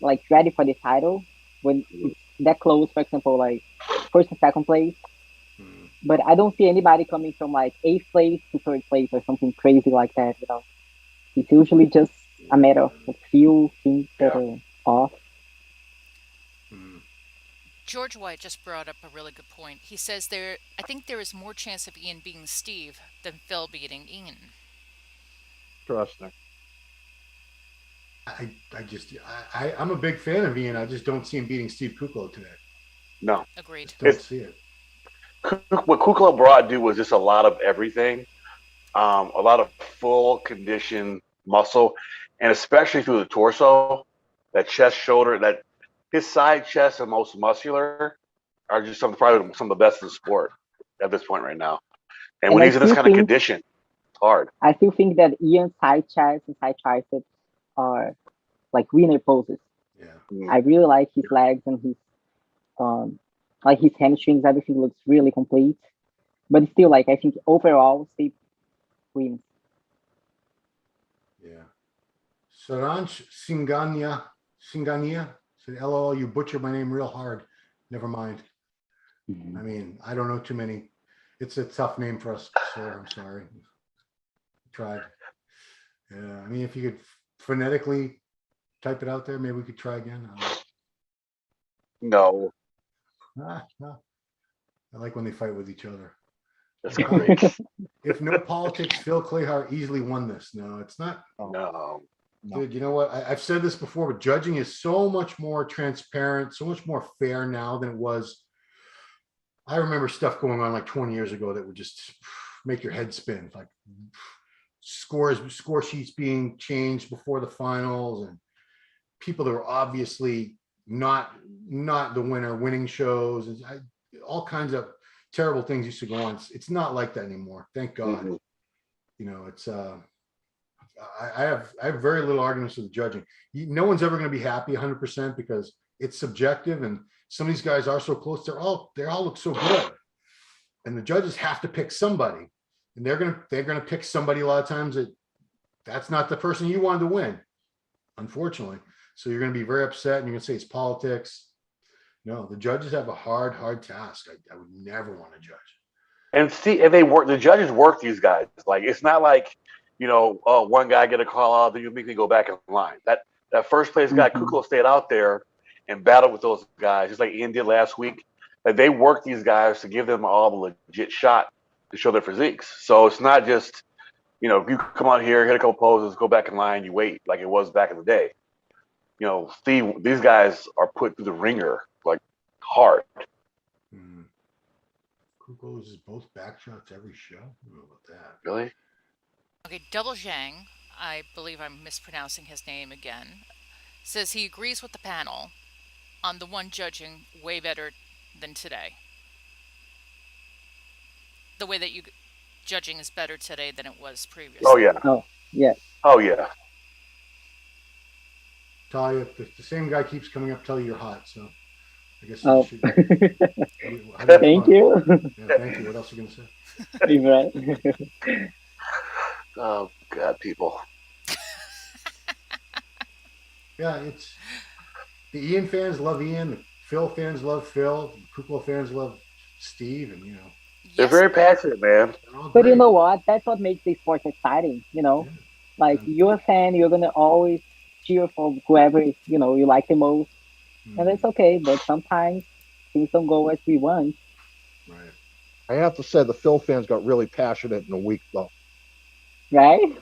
like ready for the title when it's that close, for example, like first and second place. But I don't see anybody coming from like 8th place to 3rd place or something crazy like that, It's usually just a matter of a few things that are off. George White just brought up a really good point. He says I think there is more chance of Ian beating Steve than Phil beating Ian. Interesting. I'm a big fan of Ian. I just don't see him beating Steve COELHO today. No. Agreed. Don't see it. What COELHO brought was just a lot of everything, a lot of full condition muscle, and especially through the torso, that chest, shoulder, that his side chest and most muscular are just probably some of the best in the sport at this point right now. And when he's in this kind of condition, it's hard. I still think that Ian's side chest and side triceps are like winner poses. Yeah. I really like his legs and his like his hamstrings, everything looks really complete. But still, I think overall, Steve wins. Yeah. Saransh Singania said, LOL, you butchered my name real hard. Never mind. I mean, I don't know too many. It's a tough name for us, sir. I'm sorry. Tried. Yeah. I mean, if you could phonetically type it out there, maybe we could try again. No. I like when they fight with each other. That's great. If no politics, Phil Klejar easily won this. No, it's not. No. Dude, you know what? I've said this before, but judging is so much more transparent, so much more fair now than it was. I remember stuff going on like 20 years ago that would just make your head spin, like score sheets being changed before the finals and people that were obviously not the winner winning shows and all kinds of terrible things used to go on. It's not like that anymore. Thank God. It's I have very little arguments with the judging. No one's ever going to be happy 100% because it's subjective and some of these guys are so close. They all look so good, and the judges have to pick somebody, and they're gonna pick somebody a lot of times that's not the person you wanted to win, unfortunately. So you're going to be very upset and you're going to say it's politics. No, the judges have a hard task. I would never want to judge. And see, if the judges work these guys. Like, it's not like one guy get a call out, then you immediately go back in line. That first place guy, COELHO, stayed out there and battled with those guys, just like Ian did last week. Like they worked these guys to give them all the legit shot to show their physiques. So it's not just, if you come out here, hit a couple poses, go back in line, you wait, like it was back in the day. Steve, these guys are put through the ringer like hard. COELHO loses both back shots every show. I don't know about that. Really? Okay, Double Zhang, I believe I'm mispronouncing his name again, says he agrees with the panel on the one judging way better than today. The way that judging is better today than it was previously. Oh, yeah. Oh, yeah. Oh, yeah. Talia, the same guy keeps coming up, tell you you're hot, so I guess Oh. should. Thank you. Yeah, thank you. What else are you gonna say? Right. Oh, God, people. Yeah, it's the Ian fans love Ian, the Phil fans love Phil, the COELHO fans love Steve, and They're very passionate, man. But you know what? That's what makes the sport exciting, Like you're a fan, you're gonna always cheer for whoever you like the most, and it's okay. But sometimes things don't go as we want. Right. I have to say the Phil fans got really passionate in a week, though. Right?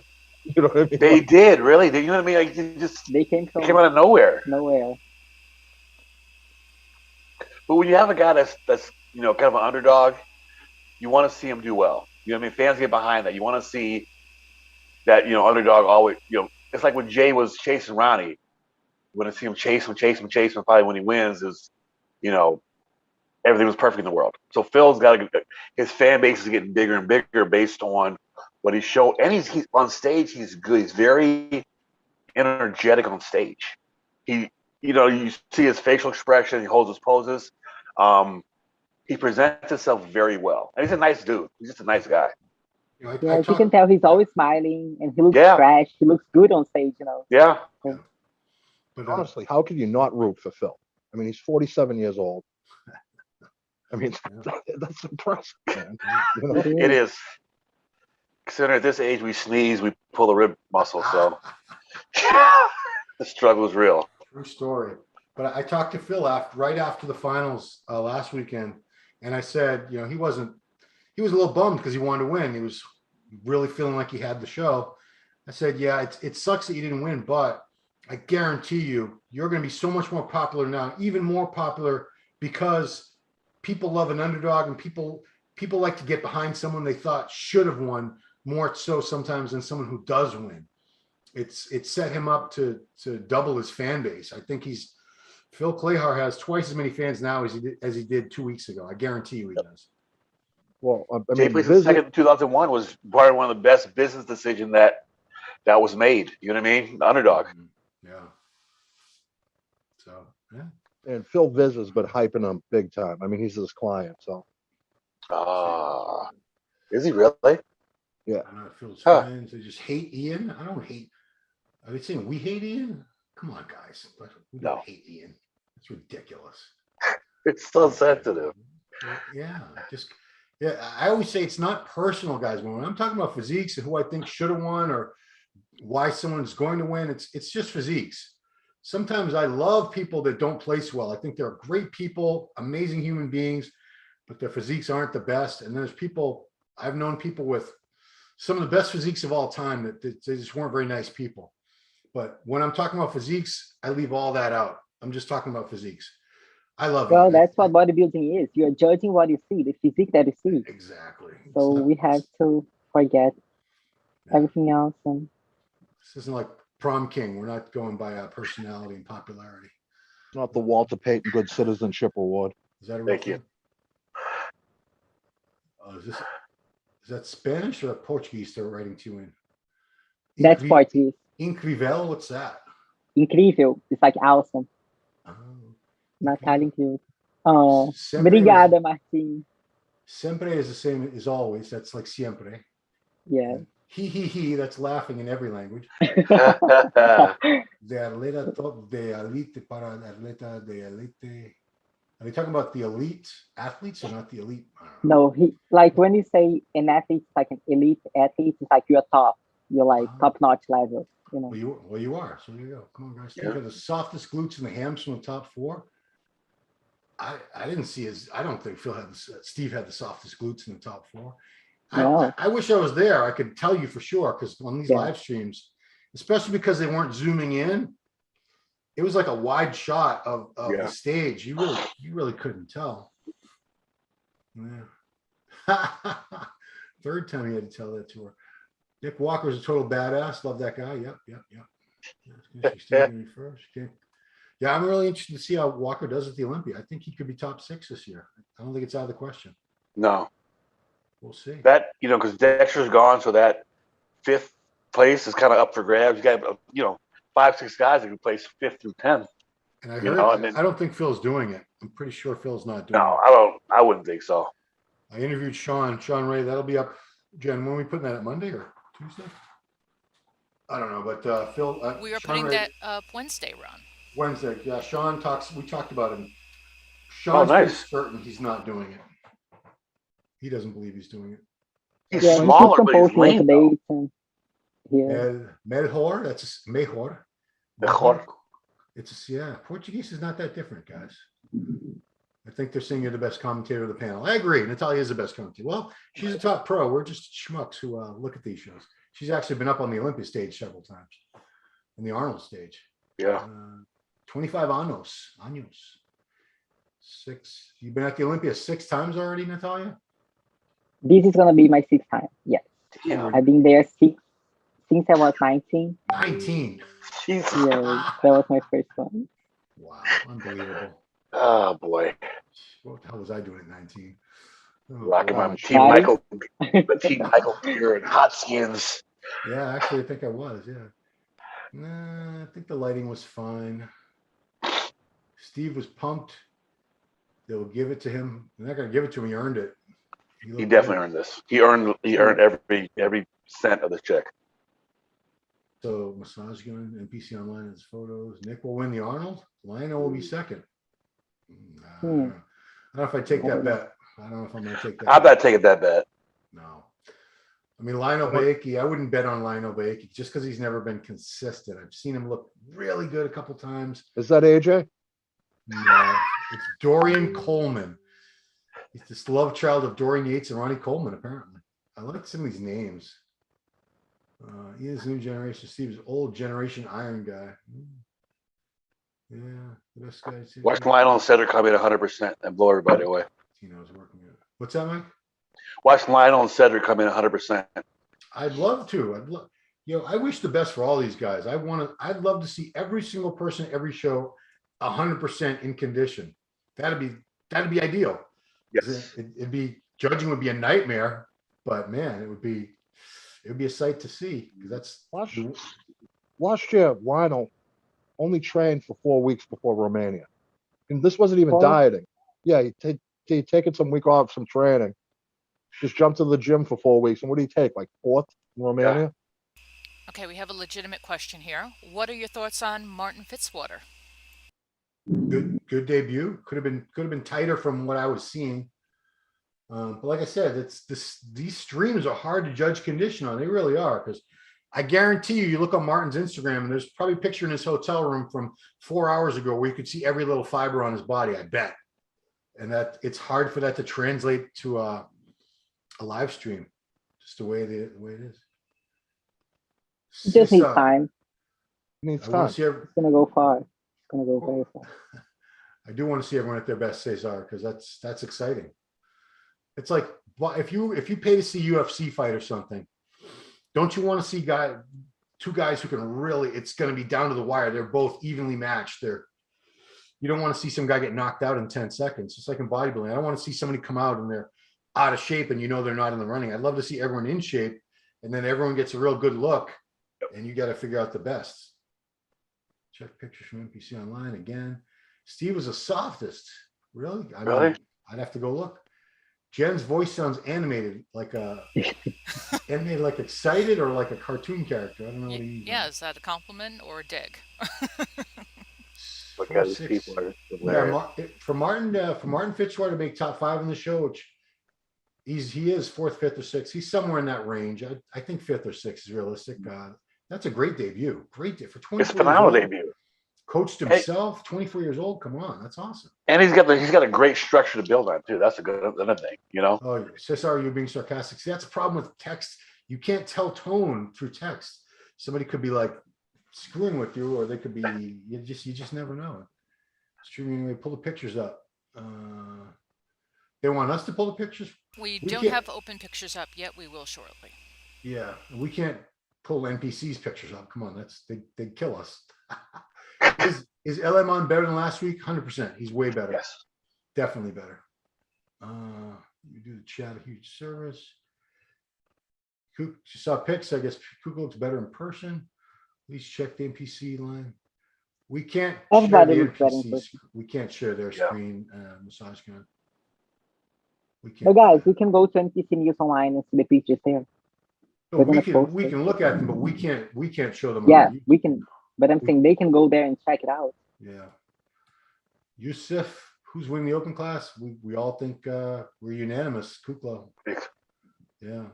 You know what I mean? They did, really. You know what I mean? Like, They came from out of nowhere. nowhere. But when you have a guy that's kind of an underdog, you want to see him do well. You know what I mean? Fans get behind that. You want to see that underdog always. It's like when Jay was chasing Ronnie. You want to see him chase him. Probably when he wins is, everything was perfect in the world. So Phil's got his fan base is getting bigger and bigger based on what he showed, and he's on stage. He's good. He's very energetic on stage. You see his facial expression. He holds his poses. He presents himself very well, and he's a nice dude. He's just a nice guy. You can tell he's always smiling, and he looks fresh. He looks good on stage, Yeah. But honestly, how could you not root for Phil? I mean, he's 47 years old. I mean, that's impressive, man. It is. Considering at this age we sneeze, we pull the rib muscle, so the struggle is real. True story. But I talked to Phil right after the finals last weekend, and I said, he was a little bummed because he wanted to win. He was really feeling like he had the show. I said, yeah, it sucks that you didn't win, but I guarantee you're going to be so much more popular now, even more popular, because people love an underdog, and people like to get behind someone they thought should have won more so sometimes than someone who does win. It's set him up to double his fan base. I think Phil Klejar has twice as many fans now as he did 2 weeks ago. I guarantee you he does. Well, I Jay mean, Please's second in 2001 was probably one of the best business decisions that was made. You know what I mean? The underdog. Yeah. So, yeah. And Phil Viz has been hyping him big time. I mean, he's his client, so. Is he really? Yeah. I know Phil's fans, they just hate Ian. I don't hate. Are they saying we hate Ian? Come on, guys. We don't hate Ian. It's ridiculous. It's so sensitive. Yeah. I always say it's not personal, guys. When I'm talking about physiques and who I think should have won or why someone's going to win, it's just physiques. Sometimes I love people that don't place well. I think they're great people, amazing human beings, but their physiques aren't the best. And there's I've known people with some of the best physiques of all time that they just weren't very nice people. But when I'm talking about physiques, I leave all that out. I'm just talking about physiques. I love it. Well, that's what bodybuilding is. You're judging what you see, the physique that you see. Exactly. So we have to forget everything else. And this isn't like Prom King. We're not going by personality and popularity. It's not the Walter Payton Good Citizenship Award. Is that a real Thank you. Is that Spanish or Portuguese they're writing to you in? that's Portuguese. Incrível, what's that? Incrível. It's like awesome. Oh, Natália incrível. Oh, Sempre obrigada, Martin. Sempre is the same as always. That's like siempre. Yeah. He, that's laughing in every language. De atleta top de elite para atleta de elite. Are they talking about the elite athletes or not the elite? No, like when you say an athlete, it's like an elite athlete, it's like you're top. you're like Ah. top-notch level, you know. Well, you are. So there you go. Come on, guys. Steve Yeah. had the softest glutes and the hams from the top four. I didn't see his. I don't think Steve had the softest glutes in the top four. No. I wish I was there. I could tell you for sure because on these Yeah. live streams, especially because they weren't zooming in, it was like a wide shot of Yeah. the stage. You really couldn't tell. Yeah. Third time he had to tell that to her. Nick Walker's a total badass. Love that guy. Yep. She's taking me first. Okay. Yeah, I'm really interested to see how Walker does at the Olympia. I think he could be top 6 this year. I don't think it's out of the question. No. We'll see. That, because Dexter's gone, so that 5th place is kind of up for grabs. You got, 5, 6 guys that can place 5th through 10th. And I heard, I don't think Phil's doing it. I'm pretty sure Phil's not doing No, it. I wouldn't think so. I interviewed Sean Ray. That'll be up. Jen, when are we putting that up, Monday or Tuesday? I don't know, but Phil. We are Sean putting Ray, that up Wednesday, Ron. Wednesday. Yeah, we talked about him. Oh, Sean's nice. certain he's not doing it. He doesn't believe he's doing it. He's Yeah, smaller, he but keeps he's composing lean, though. debates and Melhor, that's mejor. Mejor. Yeah, Portuguese is not that different, guys. I think they're saying you're the best commentator of the panel. I agree. Natalia is the best commentator. Well, she's a top pro. We're just schmucks who look at these shows. She's actually been up on the Olympia stage several times, and the Arnold stage. Yeah. 25 años. 6. You've been at the Olympia 6 times already, Natalia? this is gonna be my 6th time. Yes, Yeah. I've been there since I was 19. 19. Jesus. Yeah, that was my first one. Wow, unbelievable. Oh, boy. What the hell was I doing at 19? Oh, Rocking my gosh. Team Michael gear and hot skins. Yeah, actually, I think I was. Yeah. Nah, I think the lighting was fine. Steve was pumped. They'll give it to him. They're not going to give it to him. He earned it. He definitely earned this. He earned every cent of this check. So massage gun, NPC online has photos. Nick will win the Arnold. Lionel will be second. I don't know if I take that bet. I don't know if I'm going to take that. I'm not taking that bet. No. I mean, Lionel Baiki, I wouldn't bet on Lionel Baiki just because he's never been consistent. I've seen him look really good a couple times. Is that AJ? No, it's Dorian Coleman. He's this love child of Dorian Yates and Ronnie Coleman, apparently. I like some of these names. He is new generation. Steve's old generation iron guy. Yeah, the best guy. Watch Lionel and Cedric come in 100% and blow everybody away. Tino's working it. What's that, Mike? Watch Lionel and Cedric come in 100%. I'd love to. I wish the best for all these guys. I'd love to see every single person, every show, 100% in condition. That'd be ideal. Yes. Judging would be a nightmare, but man, it would be a sight to see because that's Last year, Lionel only trained for 4 weeks before Romania, and this wasn't even 4? dieting. Yeah, he'd taken some week off, some training, just jumped to the gym for 4 weeks. And what did he take? Like 4th in Romania? Okay, we have a legitimate question here. What are your thoughts on Martin Fitzwater? Good debut. Could have been tighter from what I was seeing. But like I said, these streams are hard to judge condition on. They really are, because I guarantee you look on Martin's Instagram and there's probably a picture in his hotel room from 4 hours ago where you could see every little fiber on his body, I bet. And that it's hard for that to translate to a live stream, just the way it is. It just needs time. Needs I want time. to see It's gonna go far. It's gonna go very far. I do want to see everyone at their best, Cesar, because that's exciting. It's like, well, if you pay to see UFC fight or something, don't you want to see two guys who can really? It's going to be down to the wire. They're both evenly matched. You don't want to see some guy get knocked out in 10 seconds. It's like in bodybuilding. I don't want to see somebody come out and they're out of shape and they're not in the running. I'd love to see everyone in shape, and then everyone gets a real good look, and you got to figure out the best. Check pictures from NPC online again. Steve was the softest. Really? Really? I'd have to go look. Jen's voice sounds animated, like excited or like a cartoon character. I don't know what he. Yeah, is that a compliment or a dig? Because people are hilarious. For Martin Fitzwater to make top 5 in the show, which He is fourth, fifth, or sixth. He's somewhere in that range. I think fifth or sixth is realistic. That's a great debut. Great day for 24 It's a years phenomenal old. debut. Coached himself, 24 years old. Come on, that's awesome. And he's got a great structure to build on too. That's a good another thing, you know. Oh, Cesar, you're being sarcastic. See, that's a problem with text. You can't tell tone through text. Somebody could be like screwing with you, or they could be you just never know. Streaming anyway. Pull the pictures up. They want us to pull the pictures. We don't have open pictures up yet. We will shortly. Yeah, we can't pull NPC's pictures up. Come on, they'd kill us. Is LM on better than last week? 100%. He's way better. Yes, definitely better. You do the chat a huge service. Kook, you saw pics. I guess Kook looks better in person. Please check the NPC line. We can't share Everybody the looks better in NPCs. person. We can't share their screen. Massage gun. We But can't. guys, we can go to NPC News Online and see the pictures there. No, We're we gonna can post we it. can look at them, but we can't show them. Yeah, on we can. But I'm saying they can go there and check it out. Yeah. Yusuf, who's winning the open class? We all think we're unanimous. Kukla. Yeah.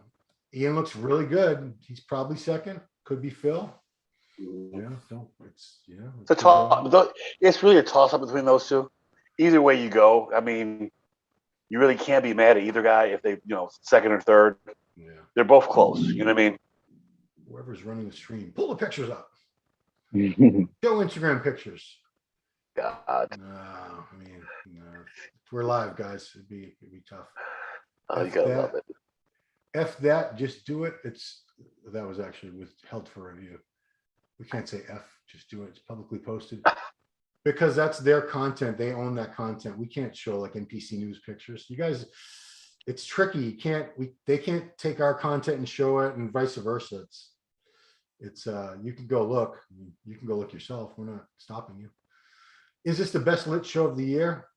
Ian looks really good. He's probably second. Could be Phil. Yeah. So it's it's really a toss up between those two. Either way you go, I mean, you really can't be mad at either guy if they, second or third. Yeah. They're both close. You know what I mean? Whoever's running the stream, pull the pictures up. Yeah, Show Instagram pictures. God. No, I mean, no. We're live, guys. It'd be tough. Oh, you gotta love it. F that, just do it. That was actually withheld for review. We can't say F, just do it. It's publicly posted. Because that's their content. They own that content. We can't show like NPC news pictures. You guys, it's tricky. They can't take our content and show it, and vice versa. It's you can go look. You can go look yourself. We're not stopping you. Is this the best lit show of the year?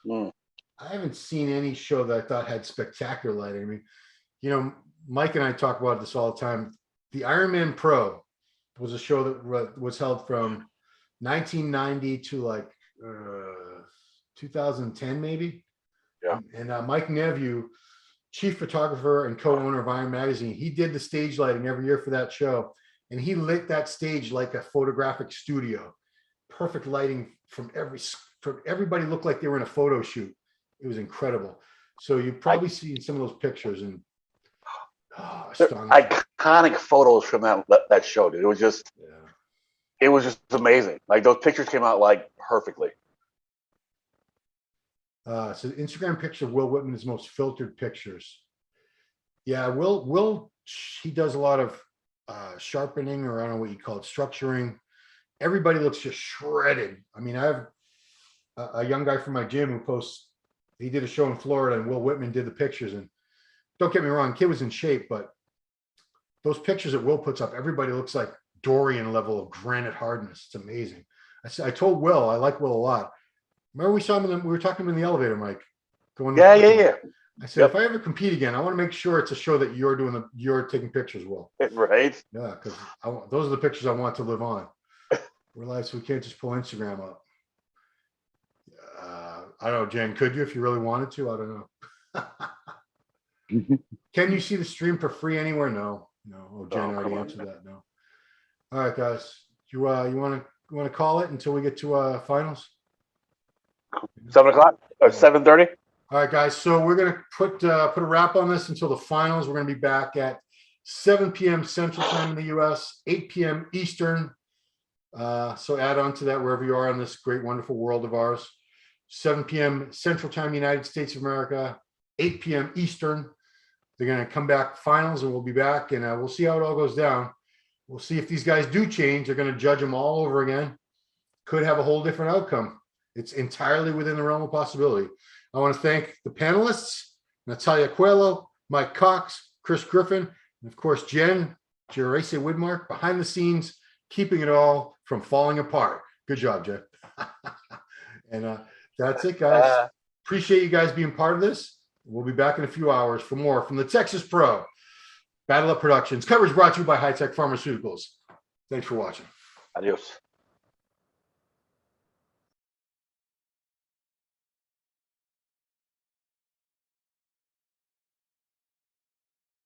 I haven't seen any show that I thought had spectacular lighting. I mean, Mike and I talk about this all the time. The Iron Man Pro was a show that was held from 1990 to like 2010, maybe. Yeah. And Mike Nevue, chief photographer and co-owner of Iron Magazine, he did the stage lighting every year for that show. And he lit that stage like a photographic studio. Perfect lighting from everybody looked like they were in a photo shoot. It was incredible. So you've probably seen some of those pictures and iconic photos from that show, dude. It was just amazing. Like those pictures came out like perfectly. So the Instagram picture of Will Whitman is most filtered pictures. Yeah, Will he does a lot of sharpening, or I don't know what you call it, structuring. Everybody looks just shredded. I mean, I have a young guy from my gym who posts, he did a show in Florida and Will Whitman did the pictures. And don't get me wrong, kid was in shape, but those pictures that Will puts up, everybody looks like Dorian level of granite hardness. It's amazing. I told Will, I like Will a lot. Remember we saw him we were talking to him in the elevator, Mike. Yeah. I said, if I ever compete again, I want to make sure it's a show that you're taking pictures, Will. Right. Yeah, because those are the pictures I want to live on. We're live, so we can't just pull Instagram up. I don't know, Jen, could you if you really wanted to? I don't know. Can you see the stream for free anywhere? No. Oh, Jen already answered that. No. All right, guys. You want to call it until we get to finals? 7 o'clock or 7:30. All right, guys. So we're gonna put a wrap on this until the finals. We're gonna be back at 7 p.m. Central Time in the U.S., 8 p.m. Eastern. So add on to that wherever you are in this great, wonderful world of ours. 7 p.m. Central Time, United States of America, 8 p.m. Eastern. They're going to come back finals, and we'll be back, and we'll see how it all goes down. We'll see if these guys do change. They're going to judge them all over again. Could have a whole different outcome. It's entirely within the realm of possibility. I want to thank the panelists, NATALIA COELHO, Mike Cox, Chris Griffin, and of course, Jen Gerace Widmark, behind the scenes, keeping it all from falling apart. Good job, Jen. And that's it, guys. Appreciate you guys being part of this. We'll be back in a few hours for more from the Texas Pro Battle Up Productions. Coverage brought to you by High Tech Pharmaceuticals. Thanks for watching. Adios.